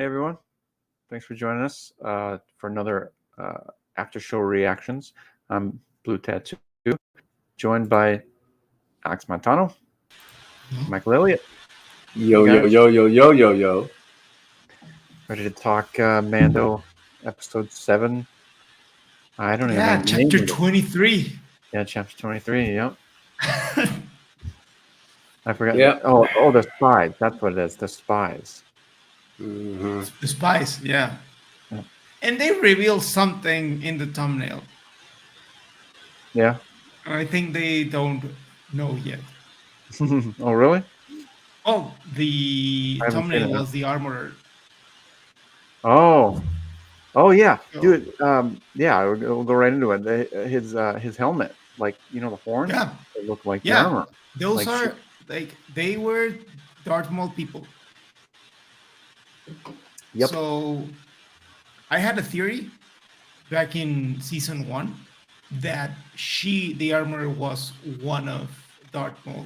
Hey everyone, thanks for joining us for another Aftershow reactions. I'm Blue Tattoo, joined by Alex Montano, Michael Elliott. Yo, Hey yo, guys, yo, yo, yo, yo, yo. ready to talk Mando episode 7? I don't even know Yeah, the name chapter of it. 23. Yeah, chapter 23. Yep, I forgot. Yeah. Oh, the spies. That's what it is. The spies. Mm-hmm. The spies, yeah. Yeah. And they reveal something in the thumbnail. Yeah. I think they don't know yet. Oh, really? Oh, the I haven't seen thumbnail it. was the armorer. Oh, oh yeah, So, dude. Yeah, we'll go right into it. His helmet, like the horns, yeah, they look like the yeah. armor. Those Like she, are like they were Darth Maul people. yep. So I had a theory back in season 1 that the armorer, was one of Darth Maul's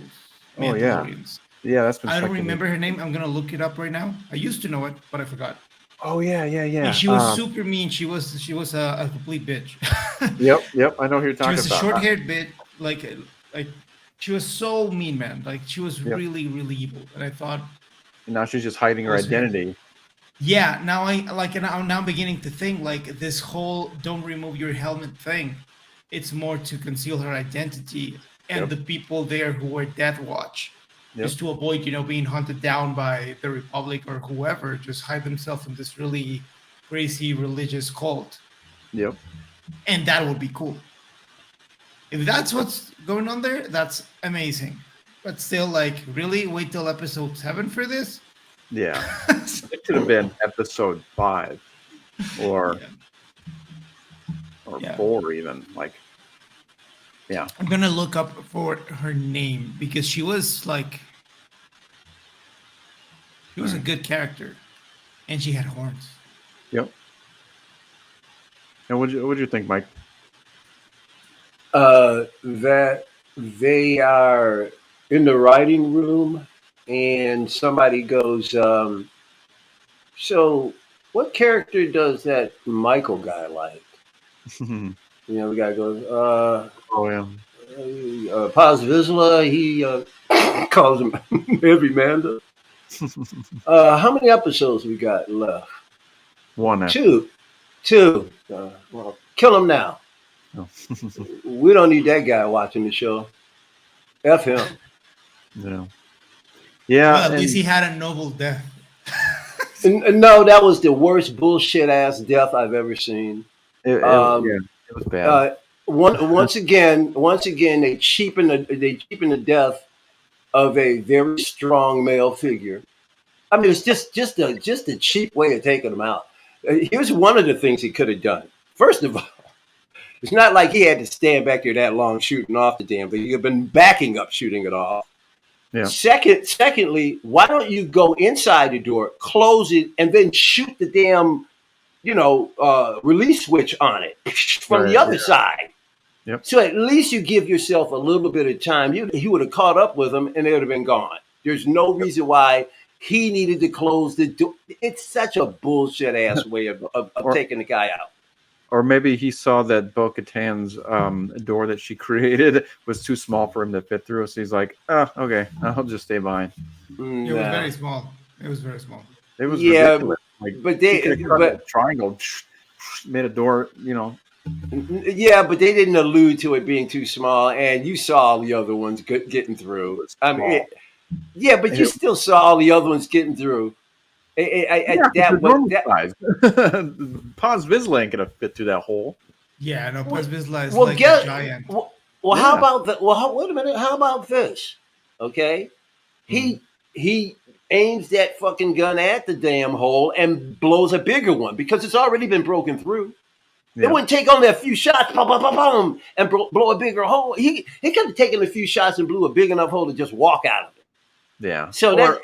Oh yeah, Mandalorians. yeah. That's been I don't speculated. remember her name. I'm gonna look it up right now. I used to know it, but I forgot. Oh yeah, yeah, And yeah. she was super mean. She was a complete bitch. Yep, yep. I know who you're She talking was a about. short-haired bitch. Like she was so mean, man. Like she was Yep. really, really evil. And I thought And now she's just hiding it her was her. identity. Yeah. Now I'm now beginning to think like this whole "don't remove your helmet" thing. It's more to conceal her identity and Yep, the people there who were Death Watch, yep, just to avoid being hunted down by the Republic or whoever. Just hide themselves in this really crazy religious cult, yep. and that would be cool. If that's what's going on there, that's amazing. But still, like, really wait till episode 7 for this? Yeah. It should have been episode 5 or Yeah, or yeah. 4 even. Like, yeah, I'm gonna look up for her name because she was all a right. good character, and she had horns. Yep. And what'd you think, Mike? That they are in the writing room and somebody goes, so what character does that Michael guy like? The guy goes, Oh yeah. Paz Vizsla, he calls him Heavy Mando. How many episodes we got left? One after. Two. Well, kill him now. Oh. We don't need that guy watching the show. F him. Yeah. Yeah, Well, at least and he had a noble death. And no, that was the worst bullshit ass death I've ever seen. yeah, Um, it was bad. uh, once again, they cheapen the death of a very strong male figure. I mean, it's just a cheap way of taking him out. Here's one of the things he could have done. First of all, it's not like he had to stand back there that long shooting off the damn thing. He had been backing up shooting it off. Yeah. Secondly, why don't you go inside the door, close it, and then shoot the damn, release switch on it from Right. the other Yeah. side? Yep. So at least you give yourself a little bit of time. He would have caught up with him, and they would have been gone. There's no reason why he needed to close the door. It's such a bullshit ass way of Or taking the guy out. or maybe he saw that Bo-Katan's door that she created was too small for him to fit through, so he's like, "Oh, okay, I'll just stay behind." It was very small. It was very small. It was Yeah, ridiculous. Like but he could have cut a but triangle, made a door. yeah, but they didn't allude to it being too small, and you saw all the other ones getting It through. was I mean, small. yeah, but And you still saw all the other ones getting through. yeah, because they're That what normal that size. Paz Vizsla ain't gonna fit through that hole. Yeah, no, well, Paz Vizsla is well like a get giant. well. How Yeah. about that? Well, wait a minute. How about this? Okay, Mhm. he aims that fucking gun at the damn hole and blows a bigger one because it's already been broken through. It Yeah. wouldn't take only a few shots, boom, boom, boom, boom, and blow a bigger hole. He could have taken a few shots and blew a big enough hole to just walk out of it. Yeah. So Or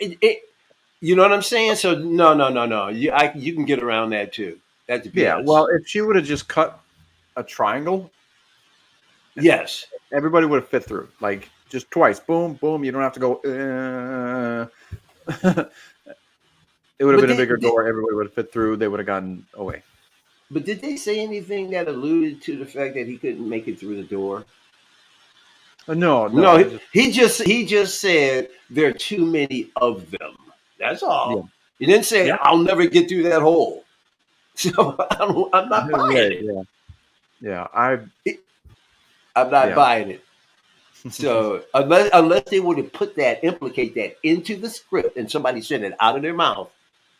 you know what I'm saying? So no. You can get around that too. That's yeah. BS. Well, if she would have just cut a triangle, Yes. everybody would have fit through. Like just twice, boom, boom. You don't have to go. It would have But been a they- bigger they- door. Everybody would have fit through. They would have gotten away. But did they say anything that alluded to the fact that he couldn't make it through the door? No, No, it just- he just said there are too many of them. That's all. Yeah. He didn't say Yeah. I'll never get through that hole. So I'm not buying right, it. yeah. I'm not Yeah. buying it. So unless they would have implicate that into the script, and somebody said it out of their mouth.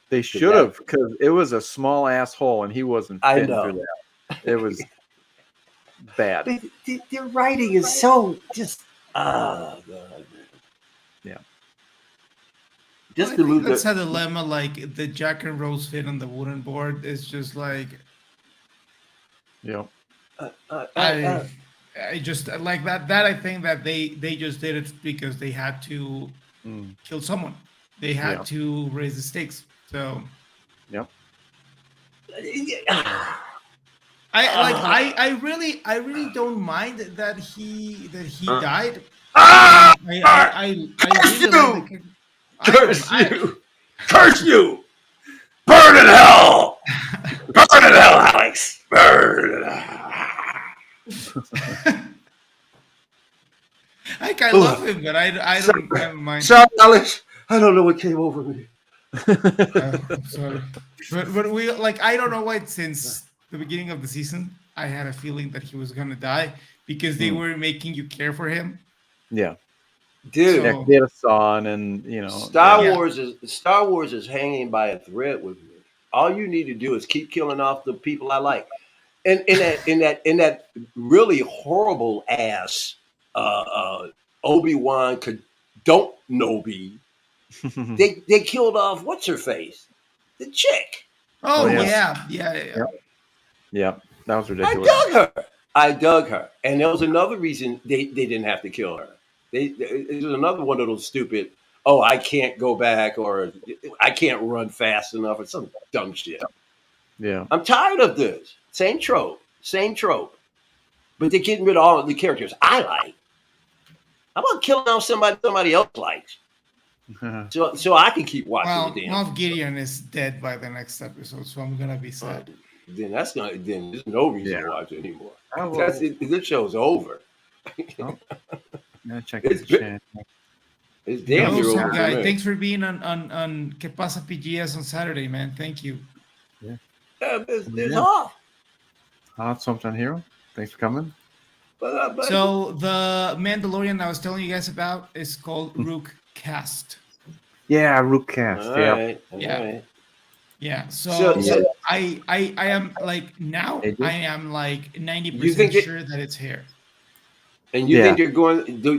They should have, because it was a small asshole, and he wasn't I fitting know. through that. It was bad. But their writing is so just God. Yeah. Just I to think move that's a dilemma. Like the Jack and Rose fit on the wooden board is just like Yeah. I just like that. That I think that they just did it because they had to kill someone. They had to raise the stakes. So Yep. I really don't mind that he died. Ah! I really like the, Curse you! Burn in hell! Burn in hell, Alex! Burn in hell! I love him, but I don't mind. Sorry, Alex. I don't know what came over me. I'm sorry, but we I don't know why since the beginning of the season I had a feeling that he was gonna die because they were making you care for him. Yeah. Dude, So- He had a son, and Star Wars is hanging by a thread with me. All you need to do is keep killing off the people I like. And in that really horrible ass Obi-Wan don't Nobi, they killed off what's her face? The chick. Oh, Oh, yeah. yeah. Yeah, that was I ridiculous. dug her. And there was another reason they didn't have to kill her. It was another one of those stupid, I can't go back, or I can't run fast enough, or some dumb shit. Yeah. I'm tired of this. Same trope. But they're getting rid of all of the characters I like. How about killing off somebody else likes? So I can keep watching Well, the damn. Moff Gideon is dead by the next episode, so I'm gonna be sad. Then there's no reason to watch it anymore. Oh, well. This show's over. Yeah, check It's this good. shit. It's damn Hello, near over. some for guy. me. Thanks for being on Que Pasa PGS on Saturday, man. Thank you. Yeah, there's Yeah. off. Hot Something Hero. Thanks for coming. But So the Mandalorian I was telling you guys about is called Rook Cast. Yeah, Rookcast. all Yeah. right, all Yeah. right. Yeah. So So- I am like now Hey, dude. I am like 90% You think it- sure that it's hair. And you Yeah. think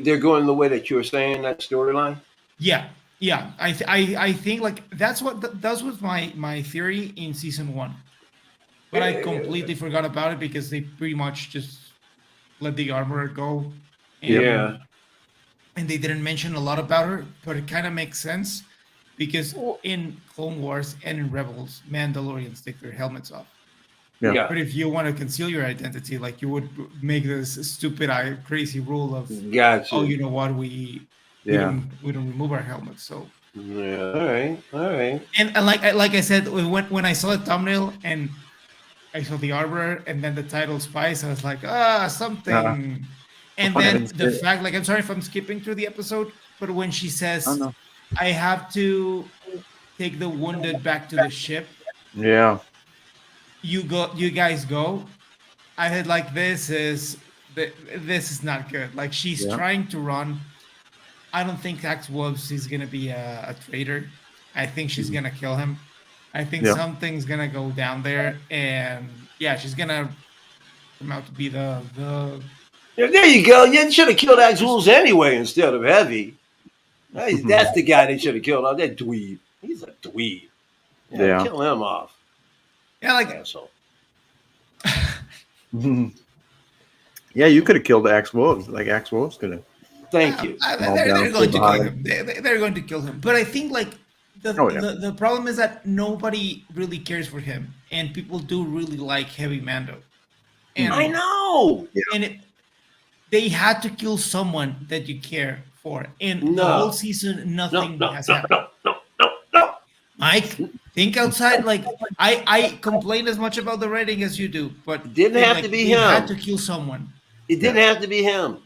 they're going the way that you were saying that storyline? Yeah. I think like that was my theory in season 1. But I completely forgot about it because they pretty much just let the armorer go. And, and they didn't mention a lot about her, but it kind of makes sense because in Clone Wars and in Rebels, Mandalorians take their helmets off. Yeah. But if you want to conceal your identity, like you would make this stupid, crazy rule of, Gotcha. oh, you know what, we Yeah. don't remove our helmets. So Yeah. All right. and like I said, when I saw the thumbnail and I saw the armor and then the title Spice, I was like, something. And I then didn't the see it. fact, like, I'm sorry if I'm skipping through the episode, but when she says, Oh, no. I have to take the wounded back to the ship, Yeah. you guys go. I had like, this is not good. Like, she's trying to run. I don't think Axe Wolves is gonna be a traitor. I think she's gonna kill him. I think something's gonna go down there, and she's gonna come out to be the Yeah, there you go. You should have killed Axe Wolves anyway instead of Heavy. That's the guy they should have killed off. That dweeb. He's a dweeb. Yeah. Kill him off. Asshole. Yeah, you could have killed Axe Wolves. Like Axe Wolves could have. Thank you. They're going to kill him. They're going to kill him. But I think like the problem is that nobody really cares for him, and people do really like Heavy Mando. And I know. And they had to kill someone that you care for. And the whole season, nothing has happened. No. Mike, think outside. Like I complain as much about the writing as you do, but Didn't think, have like, to be they had him. to kill someone. It didn't have to be him.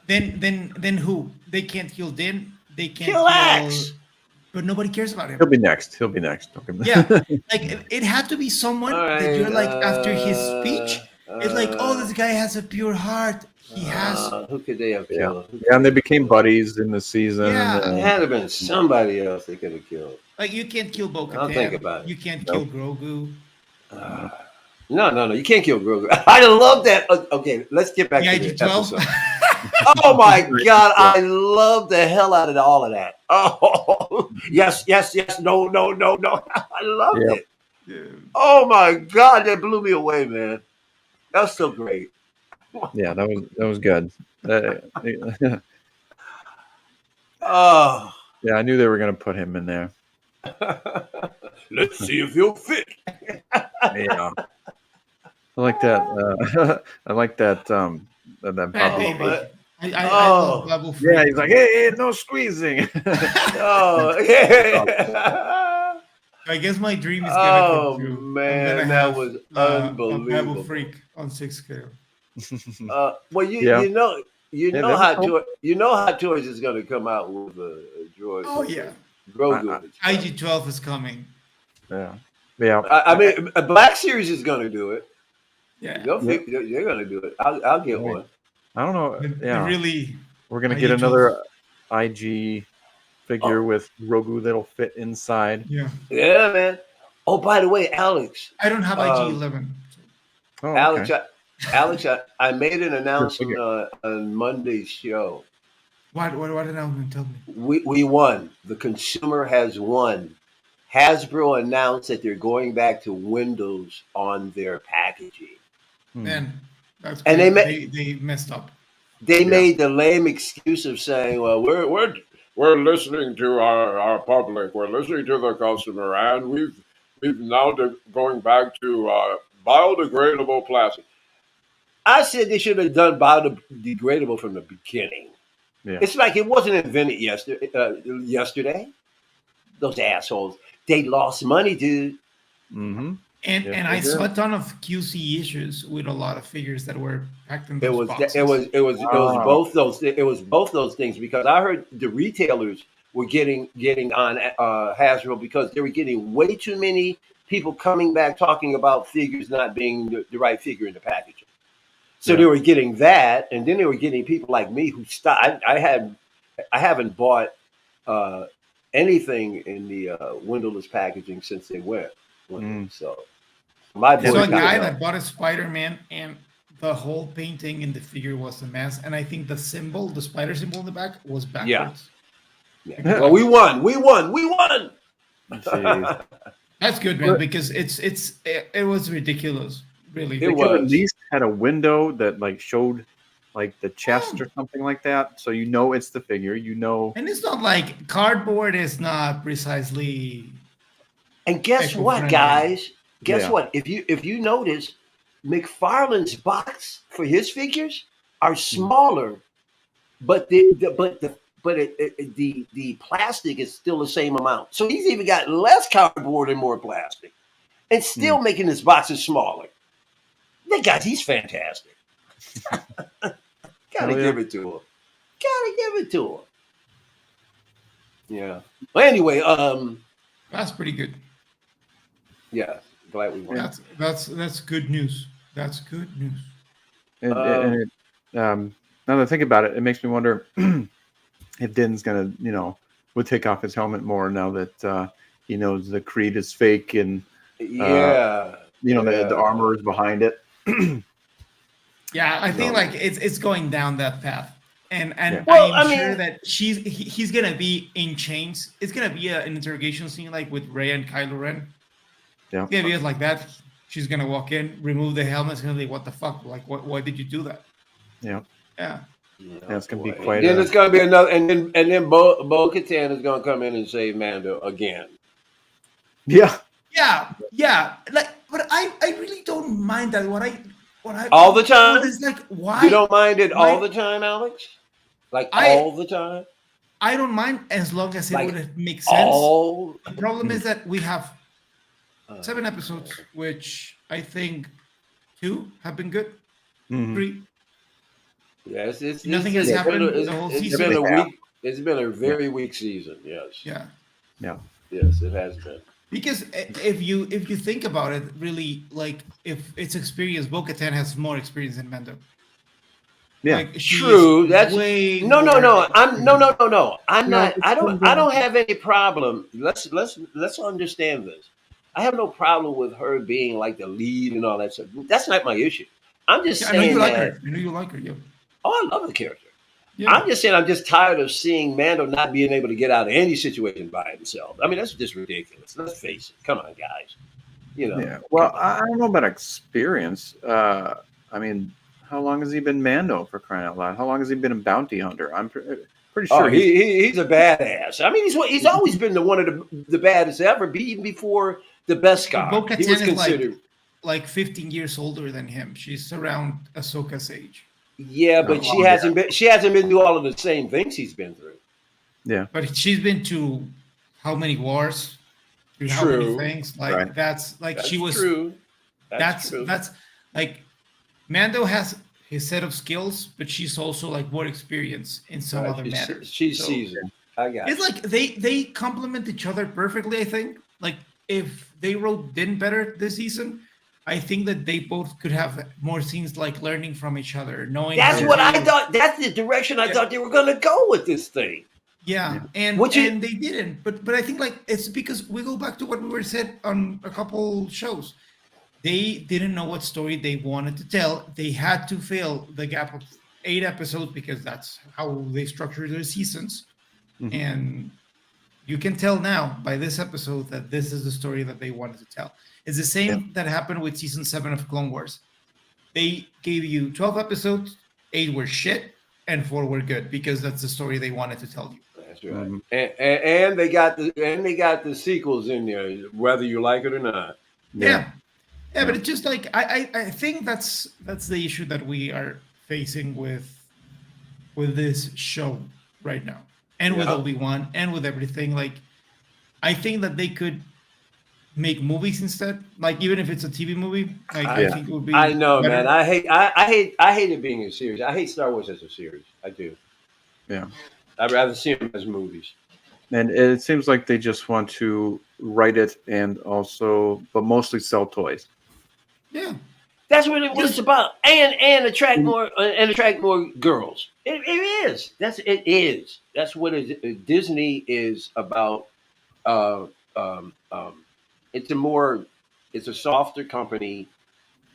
Then who? They can't kill Din. They can't Kill kill. Axe. But nobody cares about him. He'll be next. He'll be next. Okay. Yeah, like it had to be someone All that you're right. like after his speech. It's like, oh, this guy has a pure heart. He has. Who could they have Yeah. killed? Yeah, and they became buddies in the season. Yeah. And, It had to been somebody else they could have killed. Like, you can't kill I'll think Bo-Katan. about it. You can't Nope. kill Grogu. No. You can't kill Grogu. I love that. Okay, let's get back The to the IG-12. episode. Oh my God, I love the hell out of all of that. Oh, yes, no. I loved Yep. it. Oh my God, that blew me away, man. That's so great. yeah, that was good. Oh, Yeah, I knew they were going to put him in there. let's see if he'll fit. Yeah. I like that. I like that. That Bad Pablo. baby. I Oh. love Babu Frick. Yeah, he's like, hey, no squeezing. Oh, yeah. I guess my dream is gonna Oh, come true. man, I'm gonna that have, was a Babu unbelievable. Freak on 6 scale. Well, Yeah. you know that how was Hot Toys is going to come out with a droid. Oh yeah, Grogu. IG-12 is coming. Yeah. Yeah. I mean, a Black Series is going to do it. Yeah, They're going to do it. I'll get Right. one. I don't know. They Yeah. really. We're going to get IG-12. another IG figure with Grogu that'll fit inside. Yeah, Yeah, man. Oh, by the way, Alex. I don't have IG-11. Oh, okay. Alex, I made an announcement on Monday's show. What announcement? Tell me. We won. The consumer has won. Hasbro announced that they're going back to Windows on their packaging. Man, that's And great. they messed up. They made the lame excuse of saying, "Well, we're listening to our public. We're listening to the customer, and we've now going back to biodegradable plastic." I said they should have done biodegradable from the beginning. Yeah. It's like it wasn't invented yesterday. Those assholes. They lost money, dude. Mm-hmm. And Yeah, and I they did. saw a ton of QC issues with a lot of figures that were packed in It those was boxes. both those things because I heard the retailers were getting on Hasbro because they were getting way too many people coming back talking about figures not being the right figure in the packaging. So they were getting that, and then they were getting people like me who stopped. I haven't bought anything in the windowless packaging since they went. So my I saw a boy guy that bought a Spider-Man, and the whole painting in the figure was a mess. And I think the spider symbol in the back, was backwards. Yeah. Well, we won. Jeez. That's good, man, because it was ridiculous. Really, It They could at was. least had a window that like showed like the chest or something like that, so you know it's the figure. You know. and it's not like cardboard is not precisely. And guess what, Eco-friendly. guys? Guess Yeah. what? If you notice, McFarlane's box for his figures are smaller, but the plastic is still the same amount. So he's even got less cardboard and more plastic, and still making his boxes smaller. That guy, he's fantastic. Gotta give it to him. Yeah. Well, anyway, That's pretty good. yeah. Glad we won. That's good news. That's good news. And now that I think about it, it makes me wonder if Din's gonna, would take off his helmet more now that he knows the Creed is fake and Yeah. the armor is behind it. Yeah, I think like it's going down that path, and Well, I'm I sure mean- that he's gonna be in chains. It's gonna be an interrogation scene like with Rey and Kylo Ren. Yeah. It's gonna be like that. She's gonna walk in, remove the helmet. It's gonna be what the fuck? Like why did you do that? Yeah. Yeah. Yeah, it's gonna be Boy. quite Then a- it's gonna be another, and then Bo-Katan is gonna come in and save Mando again. Yeah. Yeah. Like, but I really don't mind that. What I All the time? It's like why You don't mind it all why- the time, Alex? Like I- all the time? I don't mind as long as it Like, would make sense. Oh, The problem is that we have uh, 7 episodes, which I think 2 have been good. Mhm. 3, yes, nothing has happened the whole it's season. been a Yeah. week. It's been a very weak season. Yes, Yeah, Yeah. yes, it has been. because if you think about it, really, like if it's experience, Bo-Katan has more experience than Mando. Yeah. Like she is True. That's way no, no, more no. I'm no, experienced. no, no, no. I'm No, not. it's I don't. been I good. don't have any problem. Let's understand this. I have no problem with her being like the lead and all that stuff. That's not my issue. I'm just Yeah, I know you saying like that. her. I know you like her. Yeah, Oh, I love the character. yeah. I'm just saying I'm just tired of seeing Mando not being able to get out of any situation by himself. I mean, that's just ridiculous. Let's face it. Come on, guys. You know. Yeah. Well, come on. I don't know about experience. I mean, how long has he been Mando, for crying out loud? How long has he been a bounty hunter? I'm pretty Oh, sure he's a badass. I mean, he's always been one of the baddest ever. Even before the But Beskar, he Bo-Katan was is considered. like 15 years older than him. She's around Ahsoka's age. Yeah, but Oh, she hasn't been through all of the same things he's been through. Yeah. But she's been to how many wars? Through how many True. things? Like Right. that's like That's she was. true. That's true. That's like Mando has his set of skills, but she's also like more experienced in some other matters. She's So seasoned. I got it's you. like they complement each other perfectly. I think like if they wrote Din better this season, I think that they both could have more scenes like learning from each other, knowing. That's how what to- I thought. That's the direction I thought they were going to go with this thing. Yeah, and Which is- and they didn't. But I think like it's because we go back to what we were said on a couple shows. They didn't know what story they wanted to tell. They had to fill the gap of 8 episodes because that's how they structure their seasons. Mhm. And you can tell now by this episode that this is the story that they wanted to tell. It's the same that happened with season 7 of Clone Wars. They gave you 12 episodes, 8 were shit, and 4 were good because that's the story they wanted to tell you. That's right. Mhm. And they got the sequels in there, whether you like it or not. Yeah. But it's just like I think that's the issue that we are facing with this show right now, and with Yeah. Obi-Wan and with everything. Like, I think that they could make movies instead. Like, even if it's a TV movie, like I think it would be. I know, better. man. I hate it being a series. I hate Star Wars as a series. I do. Yeah. I'd rather see them as movies. And it seems like they just want to write it and also, but mostly sell toys. Yeah. That's what it's about, and attract more girls. It is. It is. That's what Disney is about. Uh, um, um, it's a softer company,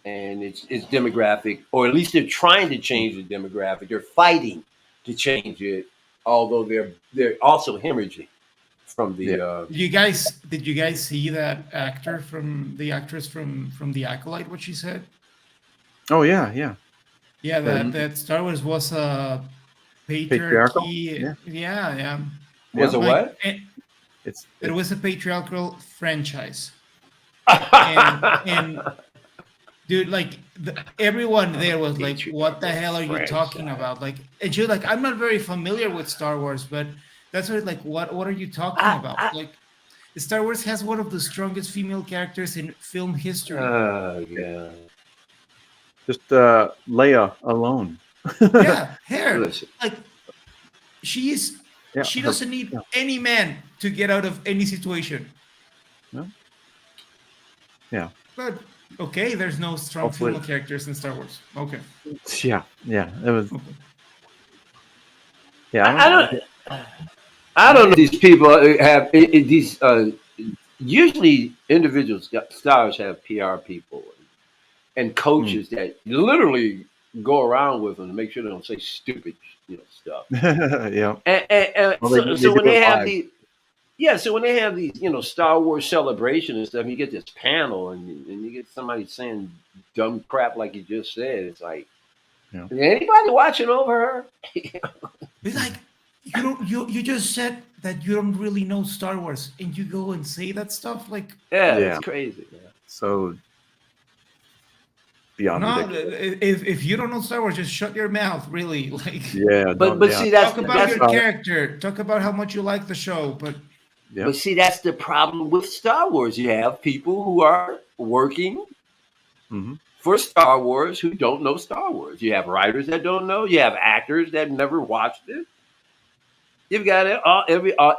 and it's demographic, or at least they're trying to change the demographic. They're fighting to change it, although they're also hemorrhaging from the. Did you guys see that actress from The Acolyte? What she said? Oh yeah, yeah. Yeah, that Star Wars was a Patriarchal? patriarchy. Yeah. Was it Like, what? it was a patriarchal franchise. and dude, like everyone there was like, "What the hell are you talking about?" Like, and she was like, "I'm not very familiar with Star Wars, but that's what like, what are you talking about?" Like, Star Wars has one of the strongest female characters in film history. Yeah. Just Leia alone. Yeah, hair. Listen. Like, she Yeah, doesn't need any man to get out of any situation. No. Yeah. But okay, there's no strong Hopefully. female characters in Star Wars. Okay. Yeah. It was. Okay. Yeah. I don't know. These people have these. Usually, individuals, stars have PR people and coaches that literally go around with them to make sure they don't say stupid, stuff. Yeah. And Well, so when do they it have live. so when they have these, Star Wars celebration and stuff, you get this panel and you get somebody saying dumb crap like you just said. It's like, is anybody watching over her? It's like you just said that you don't really know Star Wars, and you go and say that stuff. Like, Yeah, Yeah. it's crazy. Yeah. So beyond No, ridiculous. if you don't know Star Wars, just shut your mouth. Really, like Yeah, But see, that's talk about that's your character. Talk about how much you like the show. But but see, that's the problem with Star Wars. You have people who are working for Star Wars who don't know Star Wars. You have writers that don't know. You have actors that never watched it. You've got it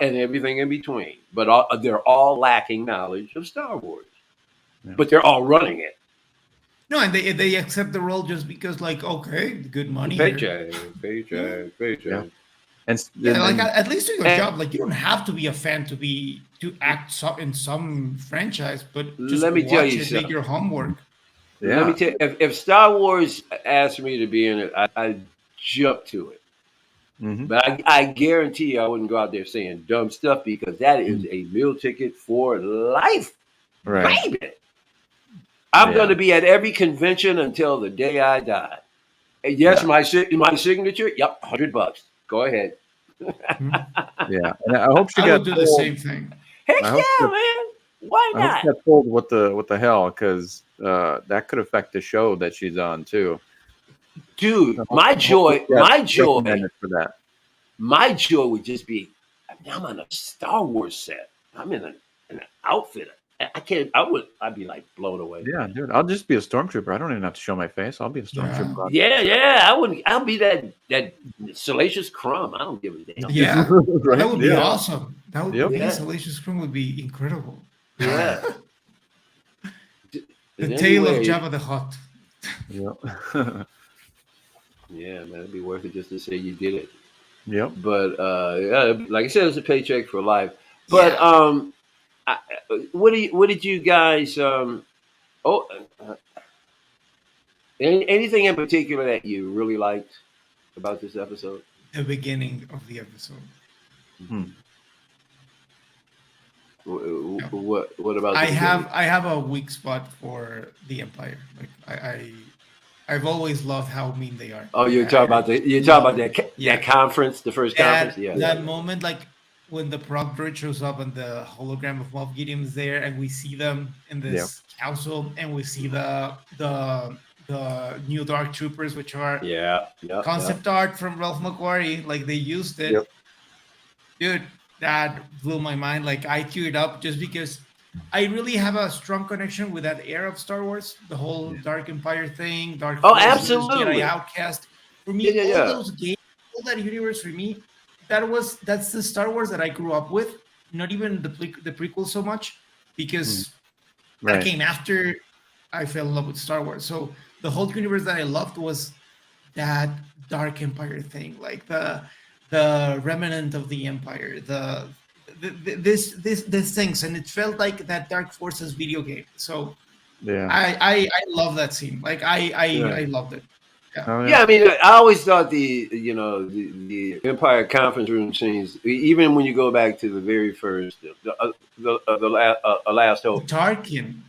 and everything in between. But they're all lacking knowledge of Star Wars. Yeah. But they're all running it. no, and they accept the role just because, like, okay, good money. Paycheck. Yeah. And Yeah, like then, at least do your job. Like you don't have to be a fan to act in some franchise, but just Let me watch tell you it, something. make your homework. yeah, Let me tell you, if Star Wars asked me to be in it, I'd jump to it. But I guarantee you I wouldn't go out there saying dumb stuff because that is a meal ticket for life. right. Baby. I'm going to be at every convention until the day I die. And yes, my signature, yep, $100. Go ahead. Yeah, and I hope she I got would do the told- same thing. Heck I hope yeah, that- man. Why I hope not? she got told what the hell, because that could affect the show that she's on too. Dude, I hope- my I hope joy, she got my joy, recommended for that. my joy would just be, I'm on a Star Wars set. I'm in an outfit. I'd be like blown away. Yeah, dude, I'll just be a stormtrooper. I don't even have to show my face. I'll be a stormtrooper. Yeah. I'll be that salacious crumb. I don't give a damn. Yeah, Right? that would be Yeah. awesome. That would Yep. be Yeah. Salacious Crumb would be incredible. Yeah. The tale of Jabba the Hutt. Yep. Yeah, man, it'd be worth it just to say you did it. Yep. But yeah, like I said, it's a paycheck for life. But what did you guys anything in particular that you really liked about this episode? The beginning of the episode. What about? I have a weak spot for the Empire. Like I've always loved how mean they are. Oh, you're talking about that conference, the first conference. Yeah, that moment, like when the prop droid shows up and the hologram of Moff Gideon is there, and we see them in this council, and we see the new Dark Troopers, which are concept art from Ralph McQuarrie. Like they used it, dude. That blew my mind. Like I teared up just because I really have a strong connection with that era of Star Wars, the whole Dark Empire thing, Dark Forces, absolutely. Jedi Outcast. For me, all those games, all that universe, for me, that's the Star Wars that I grew up with. Not even the prequel so much, because I came after I fell in love with Star Wars. So the whole universe that I loved was that Dark Empire thing, like the remnant of the Empire, this things, and it felt like that Dark Forces video game. So I love that scene. Like I loved it. Yeah, I mean, I always thought the Empire conference room scenes, even when you go back to the very first, the last hope. Tarkin.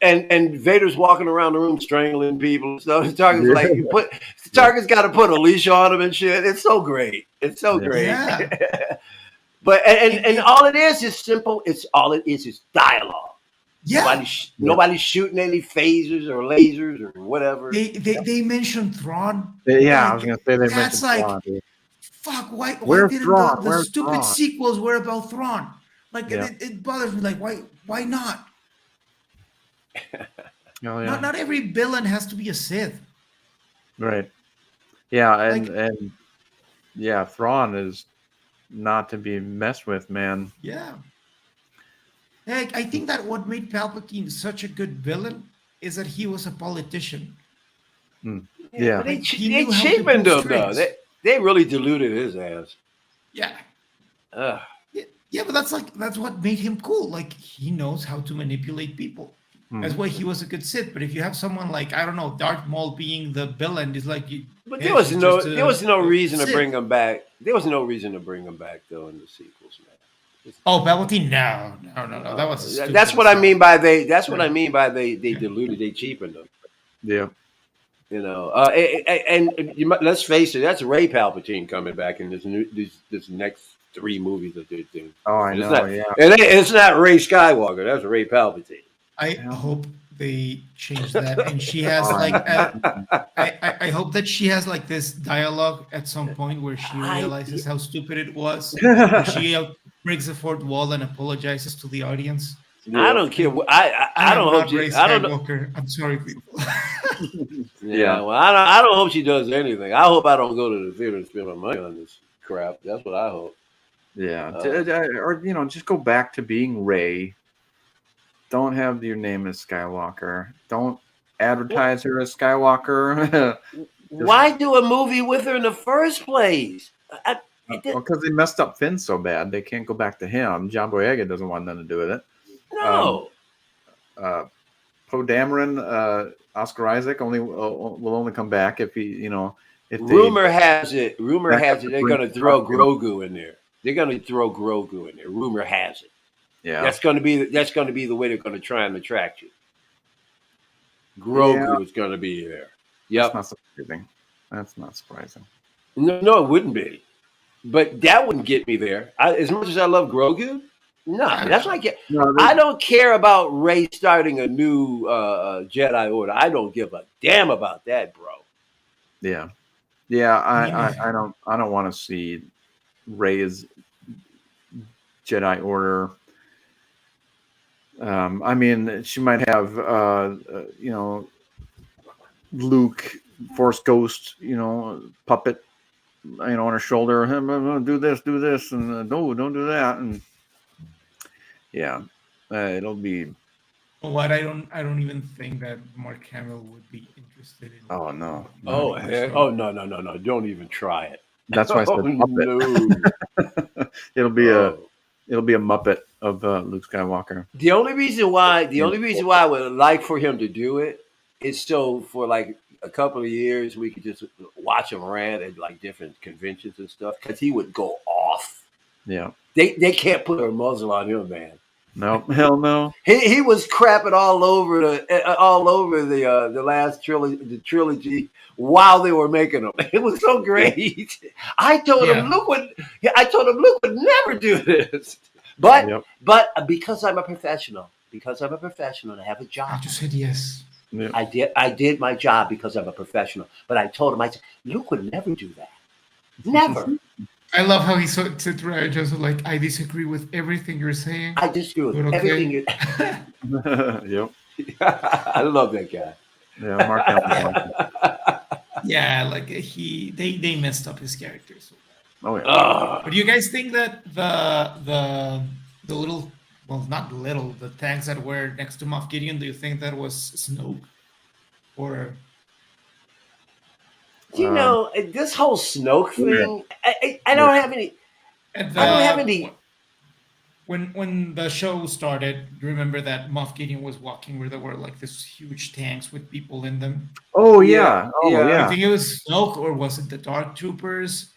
And Vader's walking around the room strangling people. So Tarkin's like, Tarkin's got to put a leash on him and shit. It's so great. It's so great. Yeah. But and all it is simple. All it is dialogue. Yeah. Nobody's shooting any phasers or lasers or whatever. They mentioned Thrawn. Yeah, I was gonna say they mentioned Thrawn. Fuck, why didn't Thrawn? the stupid Thrawn? Sequels were about Thrawn? Like it bothers me. Like why not? Not every villain has to be a Sith. Right. Yeah, and Thrawn is not to be messed with, man. Yeah. I think that what made Palpatine such a good villain is that he was a politician. Yeah. They cheapened him though. They really diluted his ass. Yeah. Yeah, but that's what made him cool. Like he knows how to manipulate people. That's why he was a good Sith. But if you have someone like, I don't know, Darth Maul being the villain, is like. But there was no reason to bring him back. There was no reason to bring him back though in the sequels, man. Oh, Palpatine? No. That was. That's what I mean by they. That's what I mean by they diluted, they cheapened them. Yeah. You know, let's face it. That's Ray Palpatine coming back in this next 3 movies that they're doing. Oh, I know. It's not Ray Skywalker. That's Ray Palpatine. I hope they changed that, and she has like I hope that she has like this dialogue at some point where she realizes how stupid it was, where she breaks the fourth wall and apologizes to the audience. I don't care. I I'm don't hope not she. Ray I don't know. Skywalker. I'm sorry, people. Yeah. Well, I don't hope she does anything. I hope I don't go to the theater and spend my money on this crap. That's what I hope. Yeah. Or just go back to being Ray. Don't have your name as Skywalker. Don't advertise her as Skywalker. Why do a movie with her in the first place? Because they messed up Finn so bad, they can't go back to him. John Boyega doesn't want nothing to do with it. No. Poe Dameron, Oscar Isaac will only come back if he, if Rumor has it they're going to throw Grogu in there. They're going to throw Grogu in there. Rumor has it. Yeah, that's going to be the way they're going to try and attract you. Grogu is going to be there. Yep. That's not surprising. That's not surprising. No, it wouldn't be. But that wouldn't get me there. As much as I love Grogu, no, that's not get. No, I don't care about Rey starting a new Jedi Order. I don't give a damn about that, bro. Yeah. I don't want to see Rey's Jedi Order. I mean, she might have, Luke, Force Ghost, puppet, on her shoulder. I'm gonna do this, and no, don't do that. And yeah, it'll be. What I don't even think that Mark Hamill would be interested in. Oh no! No. Don't even try it. That's why I said puppet. No. It'll be a Muppet of Luke Skywalker. The only reason why I would like for him to do it is so for like a couple of years we could just watch him rant at like different conventions and stuff, because he would go off. Yeah, they can't put a muzzle on him, man. No, hell no. He was crapping all over the last trilogy while they were making them. It was so great. I told him Luke would never do this. But because I'm a professional, and I have a job. I just said yes. Yep. I did my job because I'm a professional. But I told him, I said, Luke would never do that. Never. I love how he said to just like, I disagree with everything you're saying. I disagree with everything you're Yep. I love that guy. Yeah, Mark Hamill. Yeah, like they messed up his character so bad. Oh yeah. But do you guys think that the little, well, not little, the tanks that were next to Moff Gideon, do you think that was Snoke? Or this whole Snoke thing, I don't have any. I don't have any. When the show started, you remember that Moff Gideon was walking where there were like this huge tanks with people in them? Oh yeah. Oh yeah. Do you think it was Snoke or was it the Dark Troopers?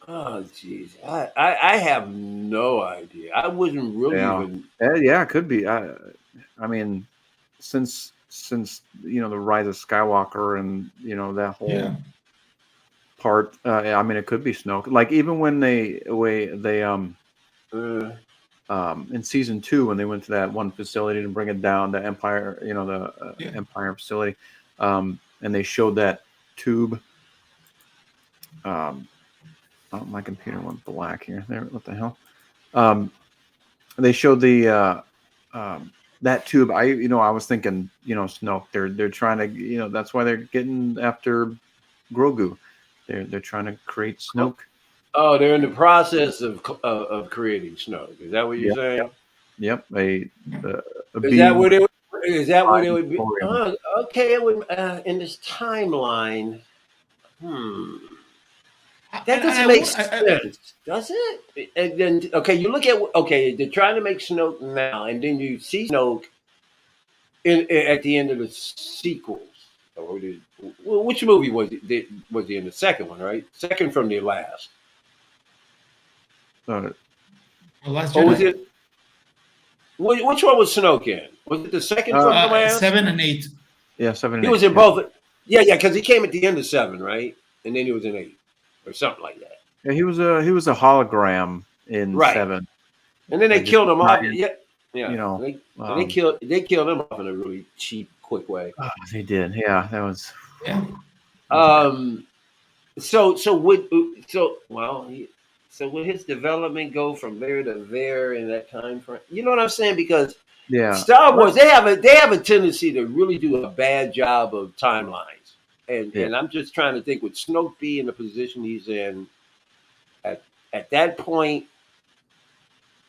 Oh jeez, I have no idea. I wouldn't really even. Yeah, it could be. I mean, since the Rise of Skywalker and that whole part. I mean, it could be Snoke. Like even when they in season 2 when they went to that one facility to bring it down, the Empire, Empire facility, and they showed that tube. Oh, my computer went black here. There, what the hell? They showed the that tube. I was thinking, Snoke. They're trying to, that's why they're getting after Grogu. They're trying to create Snoke. Oh, they're in the process of creating Snoke. Is that what you're saying? Yep. Is that what it would be? Oh, okay, it would in this timeline. That doesn't make sense, does it? And then, you look at they're trying to make Snoke now, and then you see Snoke at the end of the sequels. Which movie was it? Was he in the second one, right? Second from the last. Last was it? Which one was Snoke in? Was it the second from the last? 7 and 8. Yeah, 7 and 8. He was in both. Yeah, because he came at the end of 7, right? And then he was in 8. Or something like that. Yeah, he was a hologram in 7, and then they killed him off. Yeah, you know, they killed him off in a really cheap, quick way. they did. Yeah, that was. Yeah. That was bad. So would his development go from there to there in that time frame? You know what I'm saying? Because Yeah. Star Wars, they have a tendency to really do a bad job of timelines, and Yeah. I'm just trying to think, would Snoke be in the position he's in at that point?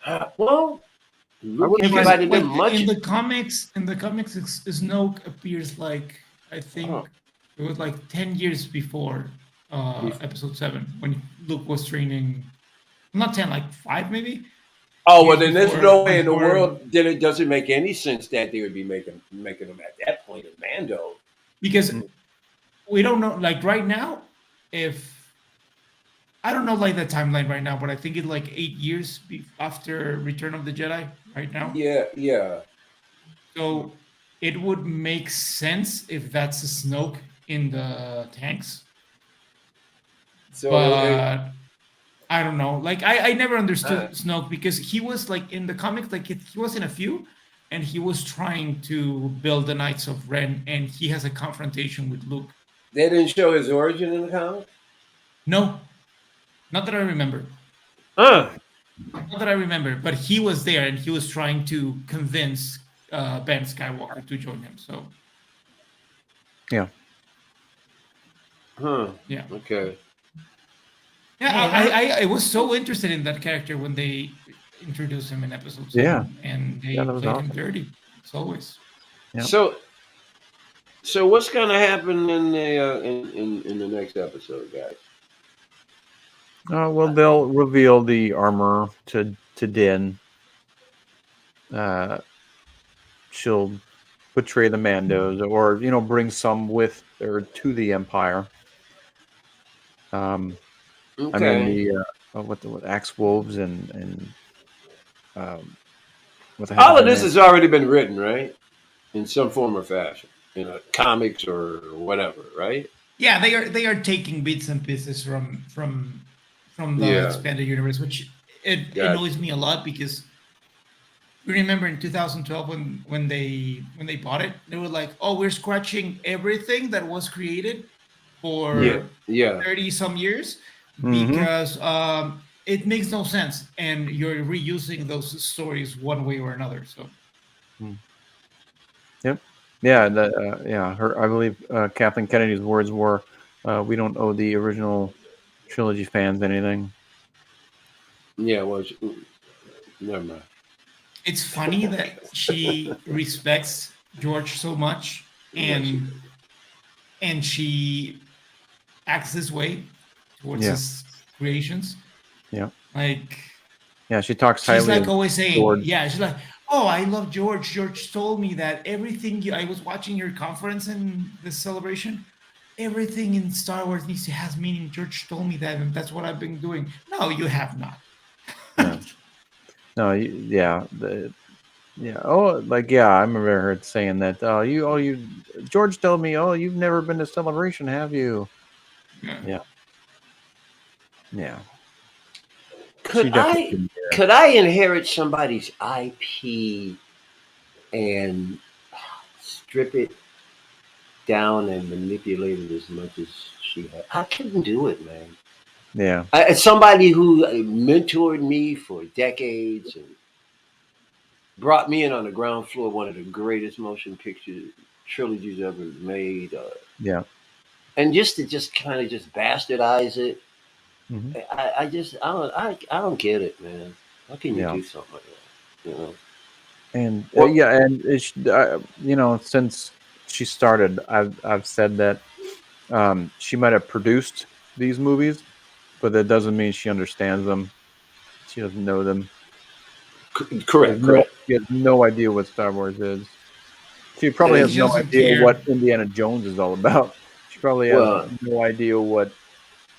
Well, I Luke wouldn't Because provided like them much. in the comics, Snoke appears like I Oh, think it was like 10 years before episode 7 when Luke was training. Not 10, like 5 maybe oh well, years then there's no way in the before world. Then it doesn't make any sense that they would be making them at that point in Mando. because we don't know like right now if I don't know like the timeline right now, but I think it's like 8 years after Return of the Jedi right now. Yeah, yeah. So it would make sense if that's a Snoke in the tanks, So but I don't know. Like I never uh, understood Snoke because he was like in the comics, like he was in a few, and he was trying to build the Knights of Ren, and he has a confrontation with Luke. they didn't show his origin in the comic. No, not that I remember. Huh. Not that I remember, but he was there and he was trying to convince Ben Skywalker to join him. So Yeah. Huh. yeah, Okay. yeah. I was so interested in that character when they introduced him in episode 7, Yeah. and they Yeah, that was played him awesome. dirty as always. Yep. So what's gonna happen in the in the next episode, guys? Well, they'll reveal the armor to Din. She'll betray the Mandos, or bring some with or to the Empire. I mean Okay. the what axe wolves and what the heck All is of their this name? has already been written, right? In some form or fashion, comics or whatever, right? Yeah, they are taking bits and pieces from the Yeah. expanded universe, which it Gotcha. annoys me a lot because we remember in 2012 when they bought it, they were like, "Oh, we're scratching everything that was created Yeah. for Yeah. 30 some years Mm-hmm. because it makes no sense, and you're reusing those stories one way or another." So Yep. Yeah. I believe Kathleen Kennedy's words were, "We don't owe the original trilogy fans anything." Yeah. Well, never mind. it's funny that she respects George so much, Yeah, she and she acts this way towards Yeah. his creations. Yeah. Like Yeah. She talks she's highly like of always saying, George. yeah, she's like, "Oh, I love George. George told me that everything I was watching your conference and this celebration, everything in Star Wars needs to have meaning. George told me that, and that's what I've been doing." No, you have not. Yeah. No. Yeah. Yeah. Oh, I remember her saying that. George told me, "Oh, you've never been to Celebration, have you?" Yeah. Yeah. Yeah. could She definitely I didn't care. could I inherit somebody's IP and strip it down and manipulate it as much as she had? I couldn't do it, man. Yeah. As somebody who mentored me for decades and brought me in on the ground floor of one of the greatest motion picture trilogies ever made, Yeah. and just to just kind of just bastardize it, Hmm. I don't get it, man. How can you Yeah. do something like that? And Well, since she started, I've said that she might have produced these movies, but that doesn't mean she understands them. She doesn't know them. correct. She has no idea what Star Wars is. She I probably think has she no doesn't idea what care. Indiana Jones is all about. She probably has Well, no idea what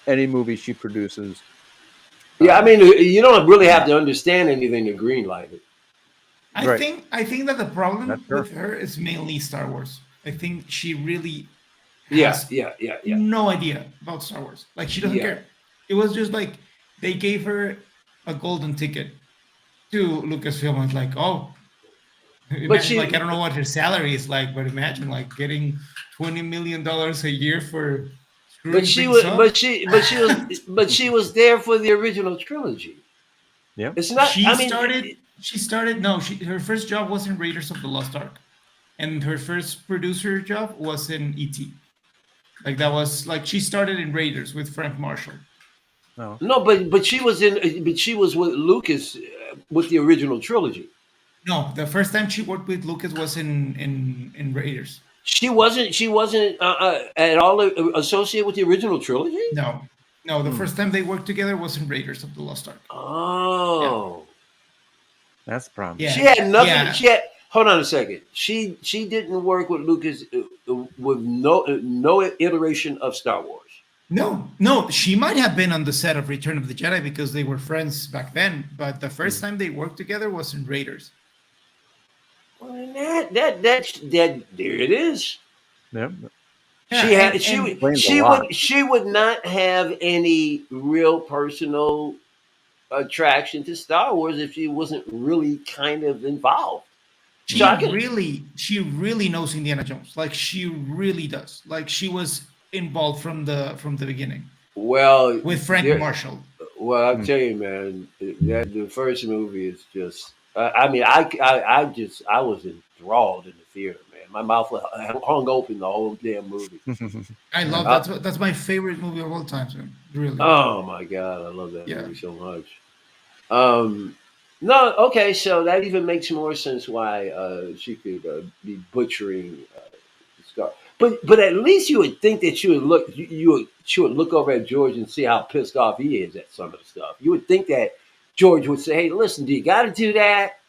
any movie she produces. yeah, I mean, you don't really have to understand anything to greenlight it. Right. I think that the That's problem her. with her is mainly Star Wars. I think she really Yeah, has yeah, yeah, yeah, no idea about Star Wars. Like she doesn't yeah. care. It was just like they gave her a golden ticket to Lucasfilm and it's like, "Oh, Imagine, like, I don't know what her salary is like, but imagine like getting $20 million a year for screwing but she things was, up. but she was there for the original trilogy. Yep. It's not. She I mean, started. She started. No, her first job was in Raiders of the Lost Ark, and her first producer job was in ET. Like that was like she started in Raiders with Frank Marshall. No. no, but she was in, but she was with Lucas with the original trilogy. No, the first time she worked with Lucas was in Raiders. She wasn't. She wasn't at all associated with the original trilogy. No, no, the first time they worked together was in Raiders of the Lost Ark. Oh, That's the problem. Yeah, she had nothing. yeah. She had. Hold on a second. She didn't work with Lucas with no iteration of Star Wars. No, she might have been on the set of Return of the Jedi because they were friends back then. But the first time they worked together was in Raiders. Well, that there it is. Yep. She had Explains a lot. she would not have any real personal attraction to Star Wars if she wasn't really kind of involved. She really knows Indiana Jones. Like she really does. Like she was involved from the beginning Well, with Frank Marshall. Well, I'll tell you, man, that the first movie is just. I mean, I was enthralled in the theater, man. My mouth was hung open the whole damn movie. I love that's my favorite movie of all time, man. Really. Oh my god, I love that movie so much. No, okay, so that even makes more sense why she could be butchering Scar. But at least you would think that she would look over at George and see how pissed off he is at some of the stuff. You would think that George would say, "Hey, listen, do you got to do that?"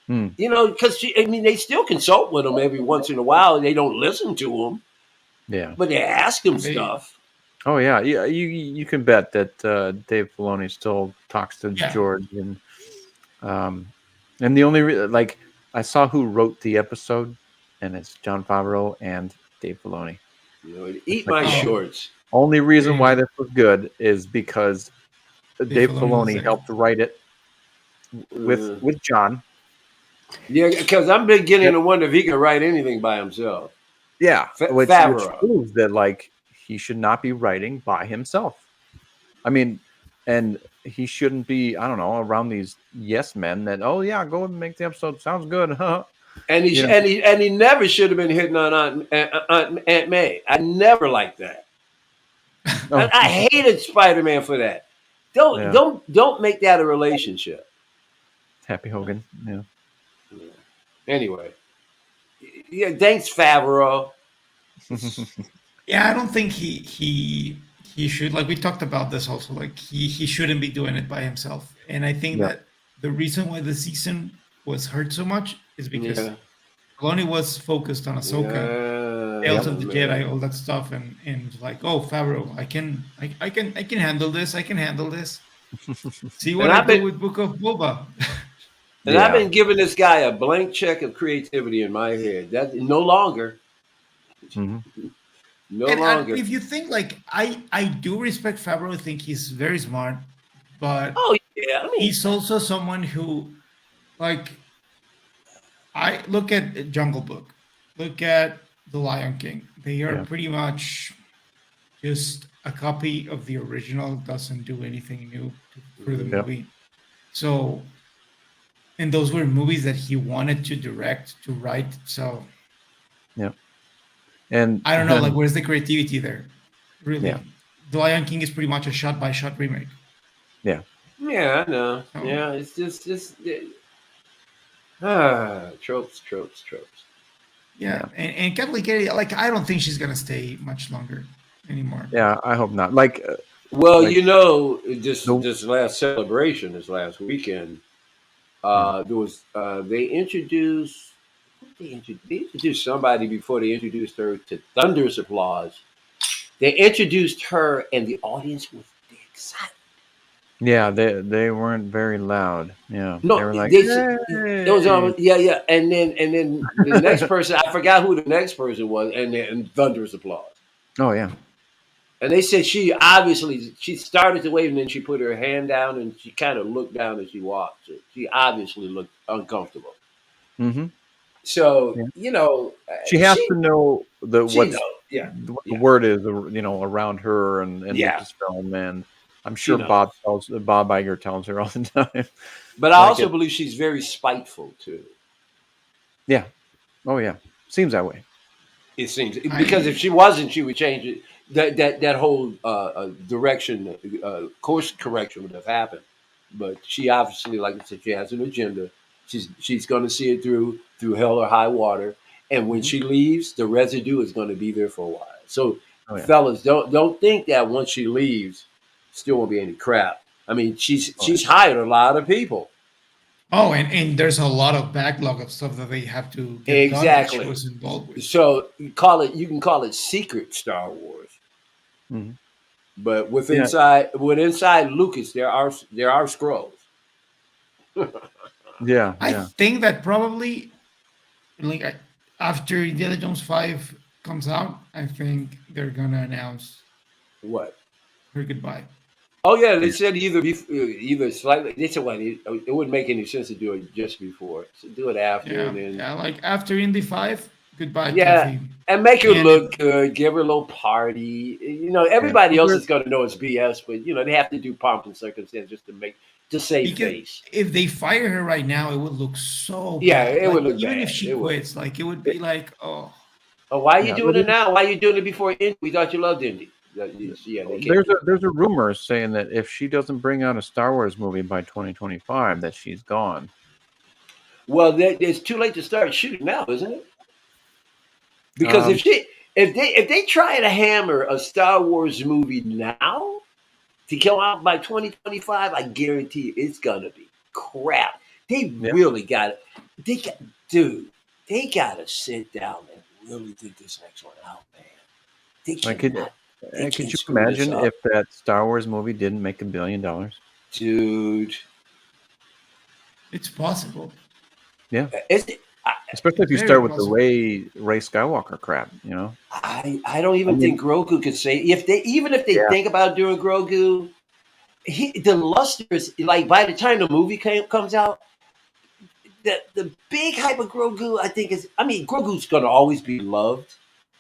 You know, because they still consult with him every once in a while. And they don't listen to him. Yeah. But they ask him stuff. Oh yeah, you can bet that Dave Filoni still talks to George, and the only I saw who wrote the episode, and it's Jon Favreau and Dave Filoni. You know, eat my shorts. Only reason why this was good is because Dave Filoni helped write it with John. Yeah, because I'm beginning to wonder if he can write anything by himself. Yeah, which proves that he should not be writing by himself. I mean, and he shouldn't be, I don't know, around these yes men that, oh yeah, go and make the episode. Sounds good, huh? And he never should have been hitting on Aunt May. I never liked that. I hated Spider-Man for that. Don't make that a relationship. Happy Hogan, yeah. Anyway, yeah, thanks Favreau. Yeah, I don't think he should, like we talked about this also, like he shouldn't be doing it by himself. And I think that the reason why the season was hurt so much is because Filoni was focused on Ahsoka, Tales of the Jedi, all that stuff, and like, oh, Favreau, I can handle this. I can handle this. See what I do with Book of Boba. And I've been giving this guy a blank check of creativity in my head. That no longer. No longer. If you think I do respect Favreau. I think he's very smart, but he's also someone who, I look at Jungle Book, look at The Lion King. They are pretty much just a copy of the original. Doesn't do anything new for the movie. So, and those were movies that he wanted to direct, to write. So, and I don't know, where's the creativity there? Really, The Lion King is pretty much a shot-by-shot remake. Yeah, I know. Oh. Yeah, it's just tropes. Yeah, and Kathleen Kennedy, I don't think she's gonna stay much longer anymore. Yeah, I hope not. This last celebration, this last weekend, there was they introduced somebody before they introduced her to thunderous applause. They introduced her, and the audience was excited. Yeah, they weren't very loud. Yeah, no, they were like, it was almost, yeah, and then the next person, I forgot who the next person was, and thunderous applause. Oh yeah. And they said she started to wave, and then she put her hand down, and she kind of looked down as she walked. So she obviously looked uncomfortable. Mm-hmm. So Yeah. you know, She has to know she what knows. Yeah, the yeah, word is, you know, around her and yeah. Lucasfilm, and I'm She sure knows. Bob Iger tells her all the time. But I Like also it, believe she's very spiteful too. yeah. Oh yeah, seems that way. It seems because if I she wasn't, she would change it. That whole direction, course correction would have happened. But she obviously, like I said, she has an agenda. She's going to see it through hell or high water. And when Mhm. she leaves, the residue is going to be there for a while. So, Oh yeah. fellas, don't think that once she leaves, still won't be any crap. I mean, she's Oh, yeah. she's hired a lot of people. Oh, and there's a lot of backlog of stuff that they have to get done that she Exactly. was involved with. So you can call it secret Star Wars. Mhm. But Yeah. with inside Lucas, there are scrolls. Yeah. I Yeah. think that probably like after Indiana Jones 5 comes out, I think they're gonna announce What? her goodbye. Oh yeah, they Yeah. said either slightly. They said what it wouldn't make any sense to do it just before. So do it after, and Yeah, then yeah, like after Indy 5, goodbye, yeah, Kathy. and make her And look good. Give her a little party. Yeah. Everybody Well, else is going to know it's BS, but they have to do pomp and circumstance just to save because face. if they fire her right now, it would look so Yeah, bad. it Like would look even if bad. she It would. quits, like it would be like, oh, Oh, why are you Yeah. doing it now? Why are you doing it before Indy? We thought you loved Indy. Yeah, they can't There's do a it. there's a rumor saying that if she doesn't bring out a Star Wars movie by 2025, that she's gone. Well, it's too late to start shooting now, isn't it? Because Um, if they try to hammer a Star Wars movie now to come out by 2025, I guarantee you it's gonna be crap. They yeah. really got it. Dude, they gotta sit down and really think this next one out, man. They Like, cannot. They could can't you screw this imagine up, if that Star Wars movie didn't make $1 billion? dude. it's possible. Yeah. It's Especially if you Very start with the possible. Ray Skywalker crap, you know? I don't I even mean, think Grogu could say if they yeah. think about doing Grogu, the luster is like by the time the movie comes out, the big hype of Grogu, I think is. I mean, Grogu's gonna always be loved,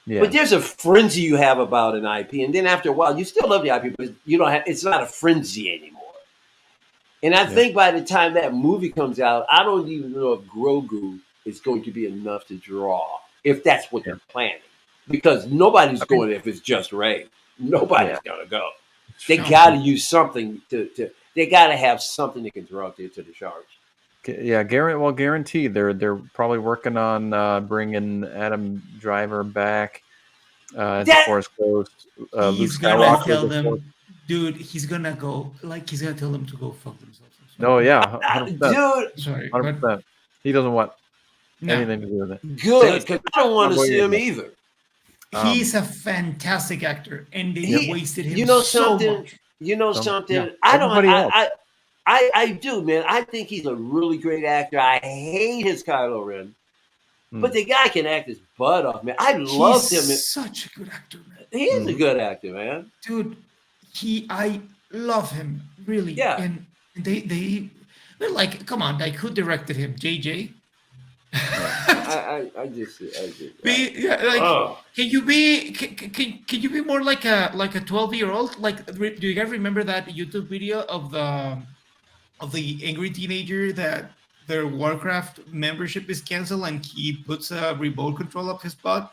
but Yeah. there's a frenzy you have about an IP, and then after a while, you still love the IP, but you don't have. It's not a frenzy anymore. And I Yeah. think by the time that movie comes out, I don't even know if Grogu is going to be enough to draw, if that's what Yeah. they're planning, because nobody's I mean, going if it's just Ray. yeah. Nobody's gonna go. They No. got to use something to. They got to have something that can draw to the sharks. Yeah, guaranteed. They're probably working on bringing Adam Driver back as the That Force Ghost. Luke He's gonna oh, Skywalker as tell the Force. them, dude, he's gonna go, like, he's gonna tell them to go fuck themselves. I'm sorry. Oh yeah, 100%, dude, Sorry, but 100%. He doesn't want no. anything to do with it. Same, good, same because with I don't want John to see him Boyega. either. He's a fantastic actor, and they Yep. wasted him You know so something. much. You know So yeah, something. I don't. everybody else. I do, man. I think he's a really great actor. I hate his Kylo Ren, but Mm, the guy can act his butt off, man. I He's loved him. such a good actor, man. He is a mhm. good actor, man. Dude, I love him really, Yeah. and they're like, come on, like, who directed him? JJ. Yeah. Yeah, like, Oh, can you be more like a 12-year-old? Like, do you guys remember that YouTube video of the angry teenager that their Warcraft membership is canceled and he puts a remote control up his butt?